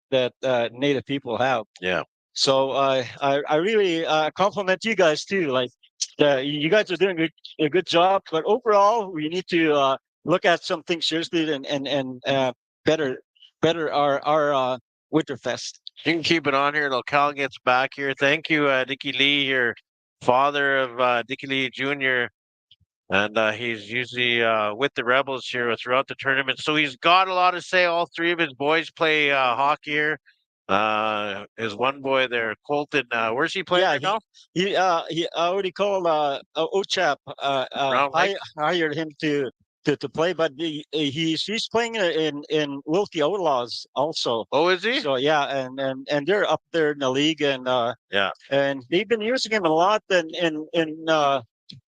Native people have. Yeah. So I really compliment you guys too. Like you guys are doing a good job, but overall we need to look at some things seriously and better our Winterfest. You can keep it on here till Cal gets back here. Thank you, Dickie Lee, your father of Dickie Lee Jr. And he's usually with the Rebels here throughout the tournament. So he's got a lot to say. All three of his boys play hockey here. His one boy there, Colton, where's he playing right now? He already called Ochap hired him to play, but he's playing in Wilkie Outlaws also. Oh, is he? So yeah, and they're up there in the league, and yeah, and they've been using him a lot in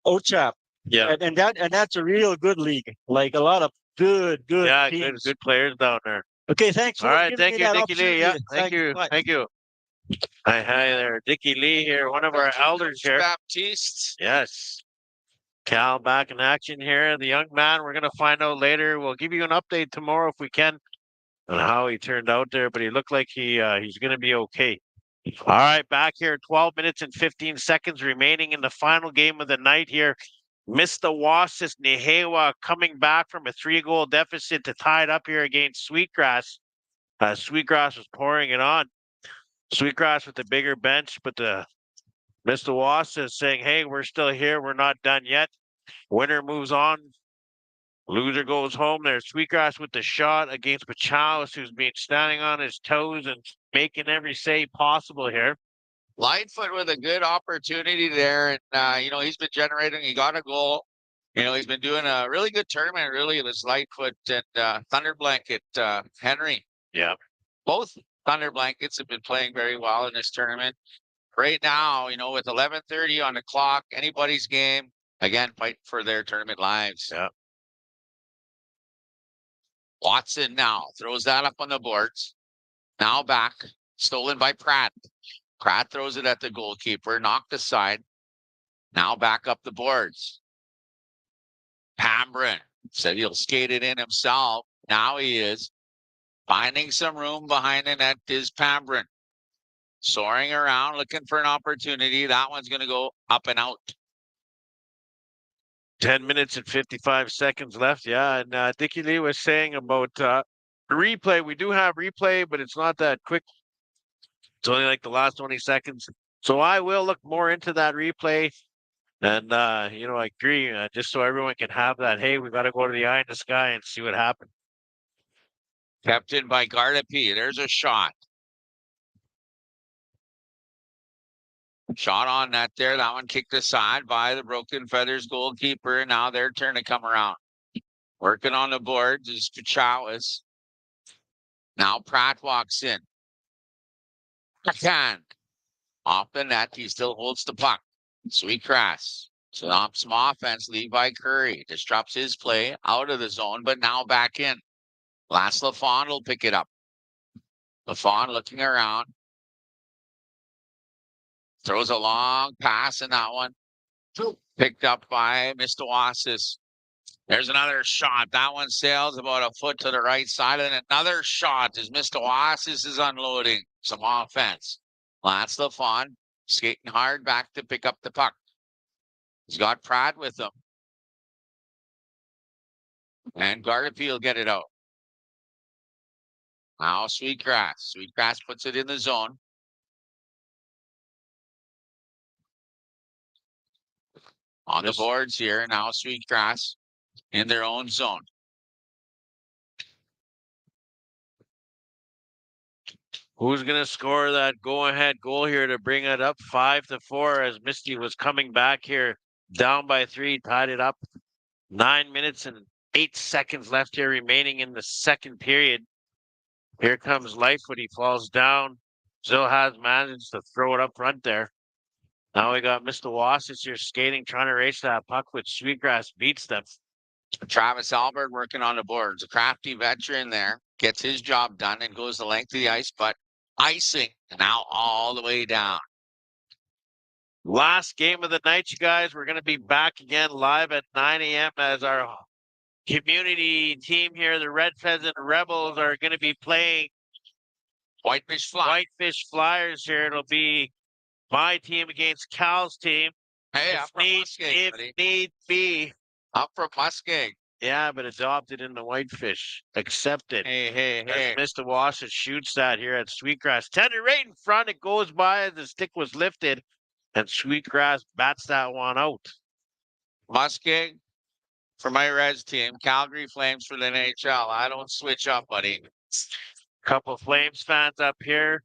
Ochap. Yeah, and that's a real good league. Like a lot of good yeah, teams. good players down there. Okay, thanks for All right, giving thank me you, that Dickie Lee. Yeah, opportunity. thank you. Hi there, Dickie Lee here, one of our elders here. Baptiste. Yes. Cal back in action here. The young man, we're going to find out later. We'll give you an update tomorrow if we can on how he turned out there, but he looked like he's going to be okay. All right, back here, 12 minutes and 15 seconds remaining in the final game of the night here. Mistawasis Nihewa coming back from a 3-goal deficit to tie it up here against Sweetgrass. Sweetgrass was pouring it on. Sweetgrass with the bigger bench, but the Mistawasis saying, hey, we're still here. We're not done yet. Winner moves on. Loser goes home. There's Sweetgrass with the shot against Mistawasis, who's been standing on his toes and making every save possible here. Lightfoot with a good opportunity there. And, he's been generating. He got a goal. He's been doing a really good tournament, really, this Lightfoot and Thunder Blanket Henry. Yeah. Both Thunder Blankets have been playing very well in this tournament. Right now, with 11:30 on the clock, anybody's game, again, fighting for their tournament lives. Yeah. Watson now throws that up on the boards. Now back, stolen by Pratt. Pratt throws it at the goalkeeper, knocked aside. Now back up the boards. Pambrin said he'll skate it in himself. Now he is. Finding some room behind the net is Pambrin. Soaring around, looking for an opportunity. That one's going to go up and out. 10 minutes and 55 seconds left. Yeah, and Dickie Lee was saying about replay. We do have replay, but it's not that quick. It's only like the last 20 seconds. So I will look more into that replay. And, I agree, just so everyone can have that. Hey, we got to go to the eye in the sky and see what happens. Kept in by Gardapi. There's a shot. Shot on net there. That one kicked aside by the Broken Feathers goalkeeper. And now their turn to come around. Working on the boards is Mistawasis. Now Pratt walks in. Backhand. Off the net. He still holds the puck. Sweetgrass. So off some offense. Levi Curry disrupts his play out of the zone, but now back in. Last Lafond will pick it up. Lafond looking around. Throws a long pass in that one. Picked up by Mistawasis. There's another shot. That one sails about a foot to the right side. And another shot as Mistawasis is unloading some offense. Lance Lafond skating hard back to pick up the puck. He's got Pratt with him. And Gardapi will get it out. Now Sweetgrass. Sweetgrass puts it in the zone. On the boards here. Now Sweetgrass in their own zone. Who's going to score that go-ahead goal here to bring it up 5-4 as Misty was coming back here down by 3, tied it up. 9 minutes and 8 seconds left here remaining in the second period. Here comes Lightfoot. He falls down. Still has managed to throw it up front there. Now we got Mistawasis here skating, trying to race that puck, with Sweetgrass beats them. Travis Albert working on the boards. A crafty veteran there. Gets his job done and goes the length of the ice, but icing now all the way down. Last game of the night, you guys. We're going to be back again live at 9 a.m. as our community team here, the Red Pheasant Rebels, are going to be playing Whitefish Flyers here. It'll be my team against Cal's team. Hey, I'm from Muskeg, buddy. Need be. I'm from Muskeg. Yeah, but adopted in the Whitefish. Accepted. Hey. Mistawasis shoots that here at Sweetgrass. Tender right in front. It goes by as the stick was lifted. And Sweetgrass bats that one out. Muskeg for my Reds team. Calgary Flames for the NHL. I don't switch up, buddy. Couple Flames fans up here.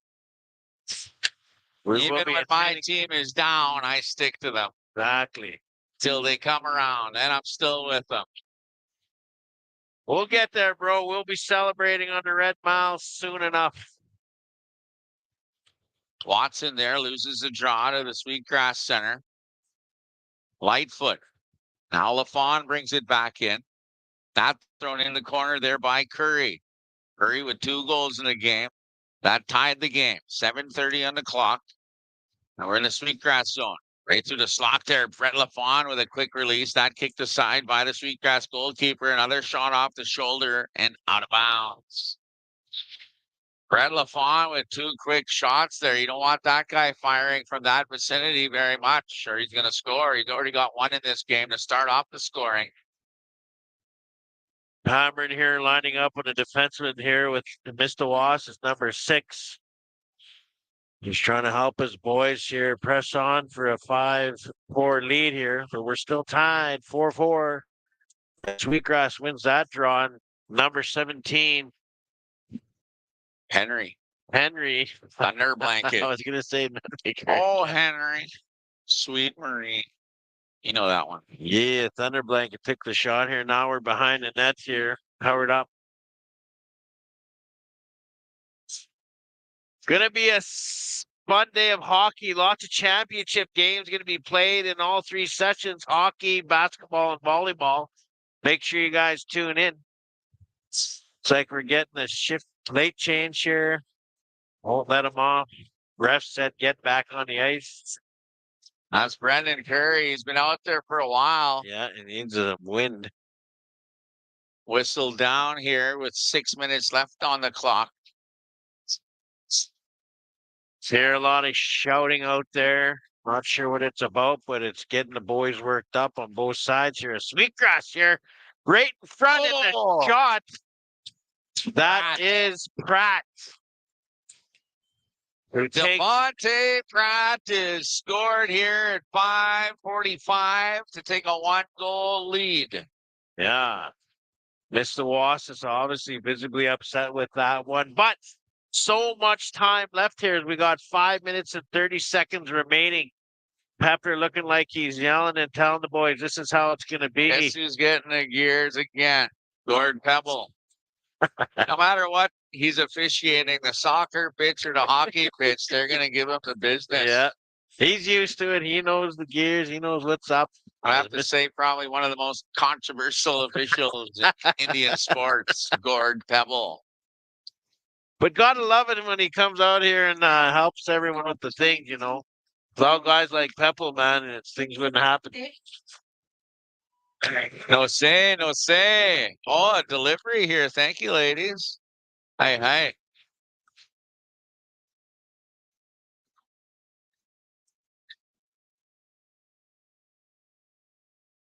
Even when my team is down, I stick to them. Exactly. Till they come around, and I'm still with them. We'll get there, bro. We'll be celebrating on the Red Mile soon enough. Watson there loses the draw to the Sweetgrass center. Lightfoot. Now Lafond brings it back in. That thrown in the corner there by Curry. Curry with 2 goals in the game. That tied the game. 7:30 on the clock. Now we're in the Sweetgrass zone. Right through the slot there. Brett Lafond with a quick release. That kicked aside by the Sweetgrass goalkeeper. Another shot off the shoulder and out of bounds. Brett Lafond with 2 quick shots there. You don't want that guy firing from that vicinity very much, or he's going to score. He's already got 1 in this game to start off the scoring. Cameron here lining up with a defenseman here with Mistawasis, number 6. He's trying to help his boys here press on for a 5-4 lead here, but we're still tied 4-4. Sweetgrass wins that draw. Number 17. Henry. Thunder blanket. I was going to say. Oh, Henry. Sweet Marie. You know that one. Yeah, Thunder blanket took the shot here. Now we're behind the nets here. Powered up. Going to be a fun day of hockey. Lots of championship games going to be played in all 3 sessions. Hockey, basketball, and volleyball. Make sure you guys tune in. It's like we're getting a shift late change here. Won't let them off. Ref said get back on the ice. That's Brendan Curry. He's been out there for a while. Yeah, it needs a wind. Whistle down here with 6 minutes left on the clock. Hear a lot of shouting out there. Not sure what it's about, but it's getting the boys worked up on both sides here. Sweetgrass here, right in front of the shot. That is Pratt. Devontae Pratt is scored here at 5:45 to take a 1-goal lead. Yeah. Mistawasis obviously visibly upset with that one, but so much time left here. We got 5 minutes and 30 seconds remaining. Pepper looking like he's yelling and telling the boys, this is how it's going to be. Guess who's getting the gears again? Gord Pebble. No matter what he's officiating, the soccer pitch or the hockey pitch, they're going to give him the business. Yeah. He's used to it. He knows the gears. He knows what's up. I have to say, probably one of the most controversial officials in Indian sports, Gord Pebble. But gotta love it when he comes out here and helps everyone with the things, you know. Without guys like Pepple, man, things wouldn't happen. No say, no say. Oh, a delivery here. Thank you, ladies. Hi, hi.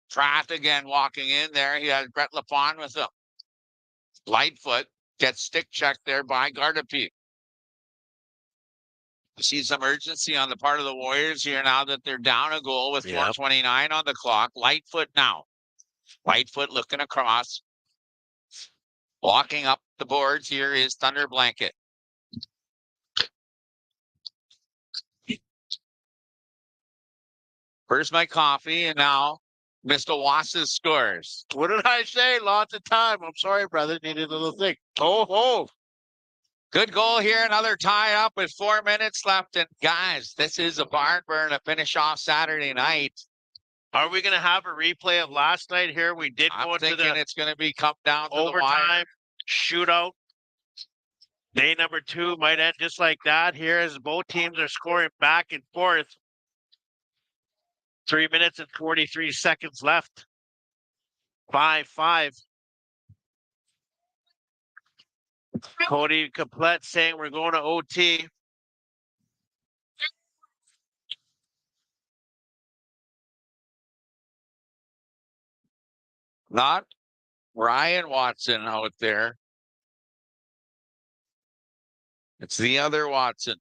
Pratt again walking in there. He has Brett Lapon with him. Lightfoot gets stick checked there by Gardapi. You see some urgency on the part of the Warriors here now that they're down a goal with 4:29 on the clock. Lightfoot now. Lightfoot looking across. Walking up the boards here is Thunder Blanket. Where's my coffee? And now Mistawasis scores. What did I say? Lots of time. I'm sorry, brother. Needed a little thing. Oh. Good goal here. Another tie up with 4 minutes left. And guys, this is a barn burn to finish off Saturday night. Are we going to have a replay of last night here? We did go into the it's going to be come down to overtime shootout. Day number 2 might end just like that here as both teams are scoring back and forth. 3 minutes and 43 seconds left. 5-5. Cody Caplet saying we're going to OT. Not Ryan Watson out there. It's the other Watson.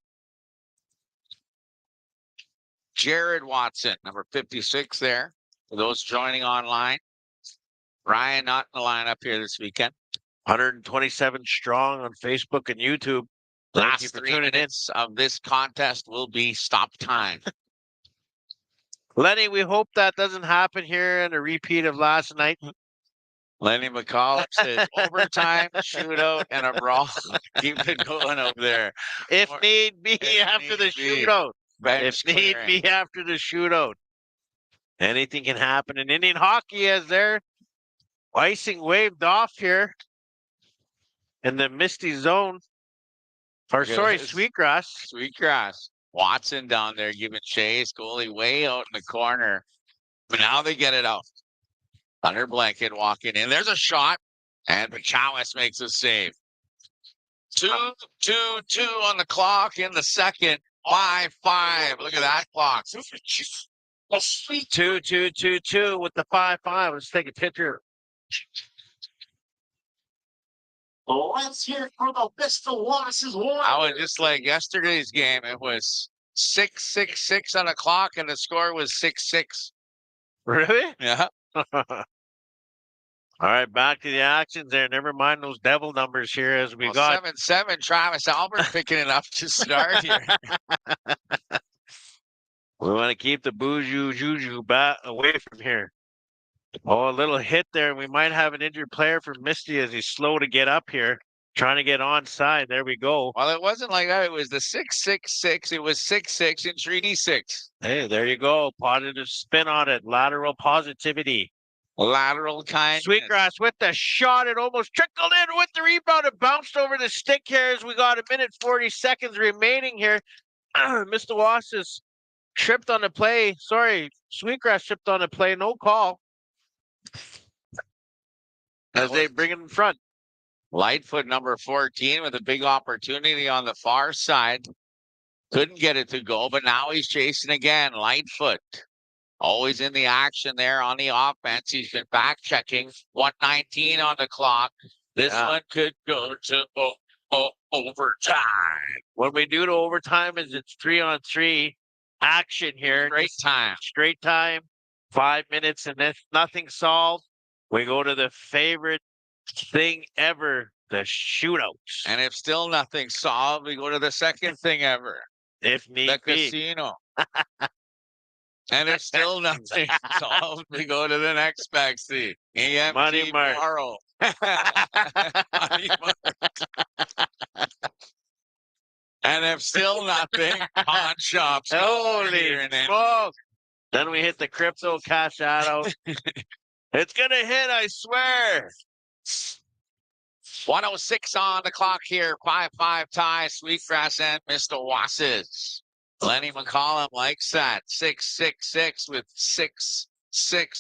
Jared Watson, number 56 there. For those joining online. Ryan not in the lineup here this weekend. 127 strong on Facebook and YouTube. Last 3 minutes of this contest will be stop time. Lenny, we hope that doesn't happen here in a repeat of last night. Lenny McCullough says overtime, shootout, and a brawl. Keep it going over there. If need be after the shootout. If need be after the shootout. Anything can happen in Indian hockey as their icing waved off here in the misty zone. Or sorry, Sweetgrass. Sweetgrass. Watson down there giving chase. Goalie way out in the corner. But now they get it out. Thunder Blanket walking in. There's a shot. And Mistawasis makes a save. 2-2-2 on the clock in the second. 5-5. Look at that clock. 2-2-2-2 with the 5-5. Let's take a picture. Let's hear it for the Mistawasis Warriors. I was just like yesterday's game. It was 6-6-6 on the clock, and the score was 6-6. Really? Yeah. All right, back to the actions there. Never mind those devil numbers here as we got 7-7. Travis Albert picking it up to start here. We want to keep the juju back away from here. Oh, a little hit there. We might have an injured player for Misty as he's slow to get up here, trying to get onside. There we go. Well, it wasn't like that. It was the 6-6-6. It was 6-6 in Treaty 6. Hey, there you go. Positive spin on it. Lateral positivity. Lateral kind. Sweetgrass with the shot. It almost trickled in with the rebound. It bounced over the stick here as we got 1:40 seconds remaining here. Mistawasis tripped on the play. Sorry, Sweetgrass tripped on the play. No call. As they bring it in front. Lightfoot number 14 with a big opportunity on the far side. Couldn't get it to go, but now he's chasing again. Lightfoot. Always in the action there on the offense. He's been back checking. 1:19 on the clock. This one could go to overtime. What we do to overtime is it's 3-on-3 action here. Straight time. 5 minutes, and if nothing solved, we go to the favorite thing ever, the shootouts. And if still nothing solved, we go to the second thing ever. If need the be. Casino. And it's still nothing. So we go to the next Maxi. EMT Money mark. Morrow. Money mark. And if still nothing, pawn shops. Holy smoke. Then we hit the crypto cash out. It's going to hit, I swear. 106 on the clock here. 5-5 tie. Sweetgrass and Mistawasis. Lenny McCollum likes that. 6-6-6 with 6-6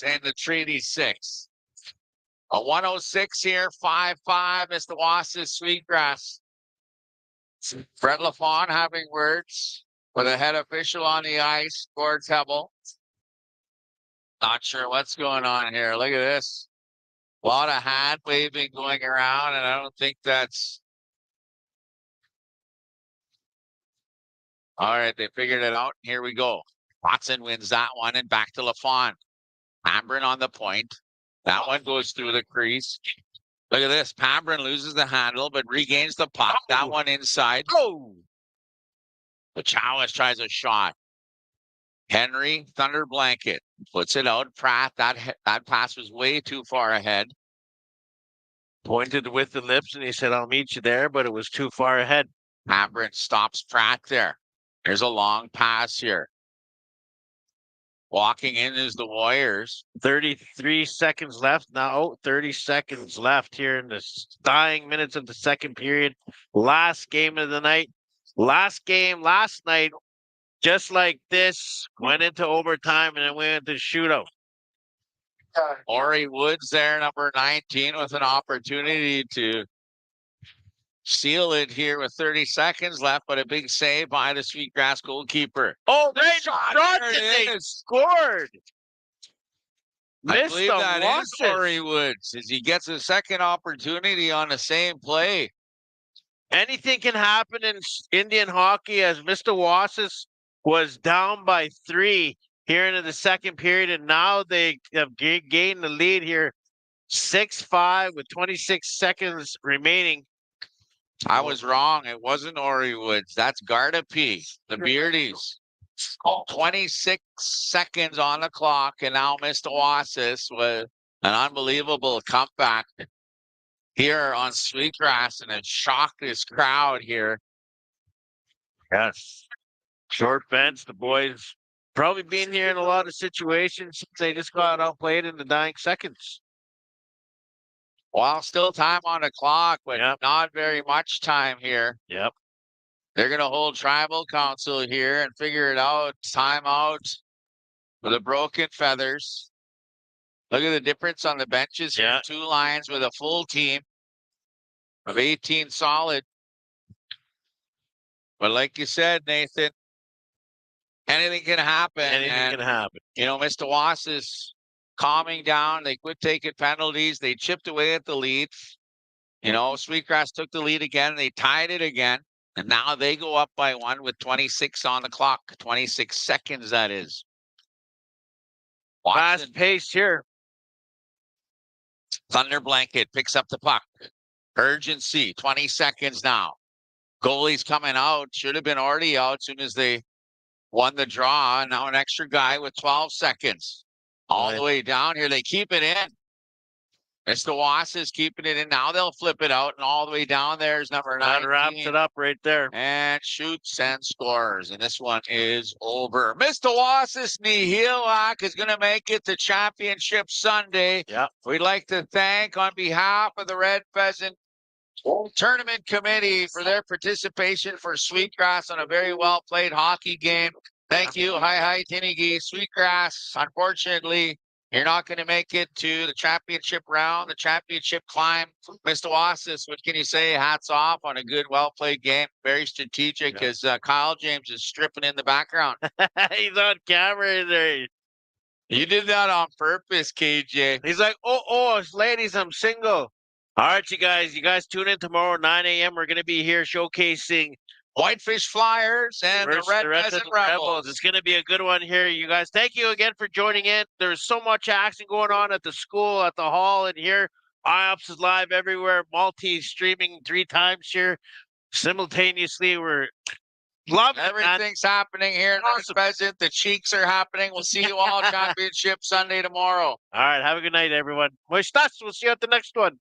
and the treaty 6. A 106 here. 5-5. Mistawasis, Sweetgrass. Fred LaFawn having words with a head official on the ice. Gord Hebel. Not sure what's going on here. Look at this. A lot of hand waving going around, and I don't think that's... All right, they figured it out. Here we go. Watson wins that one, and back to LaFawn. Pambrin on the point. That one goes through the crease. Look at this. Pambrin loses the handle, but regains the puck. That one inside. Oh! Mistawasis tries a shot. Henry, Thunder Blanket, puts it out. Pratt, that pass was way too far ahead. Pointed with the lips, and he said, I'll meet you there, but it was too far ahead. Pambrin stops Pratt there. There's a long pass here. Walking in is the Warriors. 33 seconds left now. 30 seconds left here in the dying minutes of the second period. Last game of the night. Last game last night, just like this, went into overtime and then went into shootout. Ori Woods there, number 19, with an opportunity to seal it here with 30 seconds left, but a big save by the Sweetgrass goalkeeper. Oh, They shot they scored. I believe that is Mistawasis. Ori Woods, as he gets a second opportunity on the same play. Anything can happen in Indian hockey, as Mistawasis was down by 3 here into the second period, and now they have gained the lead here 6-5 with 26 seconds remaining. I was wrong. It wasn't Ori Woods. That's Garda P, the Beardies. 26 seconds on the clock, and now Mistawasis with an unbelievable comeback here on Sweetgrass, and it shocked this crowd here. Yes. Short bench. The boys probably been here in a lot of situations. They just got outplayed in the dying seconds. Well, still time on the clock, but Yep. not very much time here. Yep. They're going to hold tribal council here and figure it out. Timeout for the Broken Feathers. Look at the difference on the benches here. Yeah. 2 lines with a full team of 18 solid. But like you said, Nathan, anything can happen. Anything can happen. You know, Mistawasis calming down. They quit taking penalties. They chipped away at the lead. You know, Sweetgrass took the lead again. They tied it again. And now they go up by 1 with 26 on the clock. 26 seconds, that is. Fast pace here. Thunder Blanket picks up the puck. Urgency, 20 seconds now. Goalie's coming out. Should have been already out as soon as they won the draw. Now an extra guy with 12 seconds. All the way down here. They keep it in. Mistawasis keeping it in. Now they'll flip it out. And all the way down there is number 9. That wraps it up right there. And shoots and scores. And this one is over. Mistawasis Nihilak is going to make it to Championship Sunday. Yep. We'd like to thank, on behalf of the Red Pheasant Tournament Committee, for their participation for Sweetgrass on a very well played hockey game. Thank you. Hi, Tinigi. Sweetgrass, unfortunately, you're not going to make it to the championship round, the championship climb. Mistawasis, what can you say? Hats off on a good, well-played game. Very strategic, as Kyle James is stripping in the background. He's on camera there. You did that on purpose, KJ. He's like, oh, ladies, I'm single. All right, you guys tune in tomorrow, 9 a.m. We're going to be here showcasing Whitefish Flyers and the Red Pheasant Rebels. It's going to be a good one here, you guys. Thank you again for joining in. There's so much action going on at the school, at the hall, and here. IOPS is live everywhere, multi-streaming 3 times here. Simultaneously, we're Love it, man. Everything's happening here in Awesome. Pheasant. The cheeks are happening. We'll see you all championship Sunday tomorrow. All right. Have a good night, everyone. We'll see you at the next one.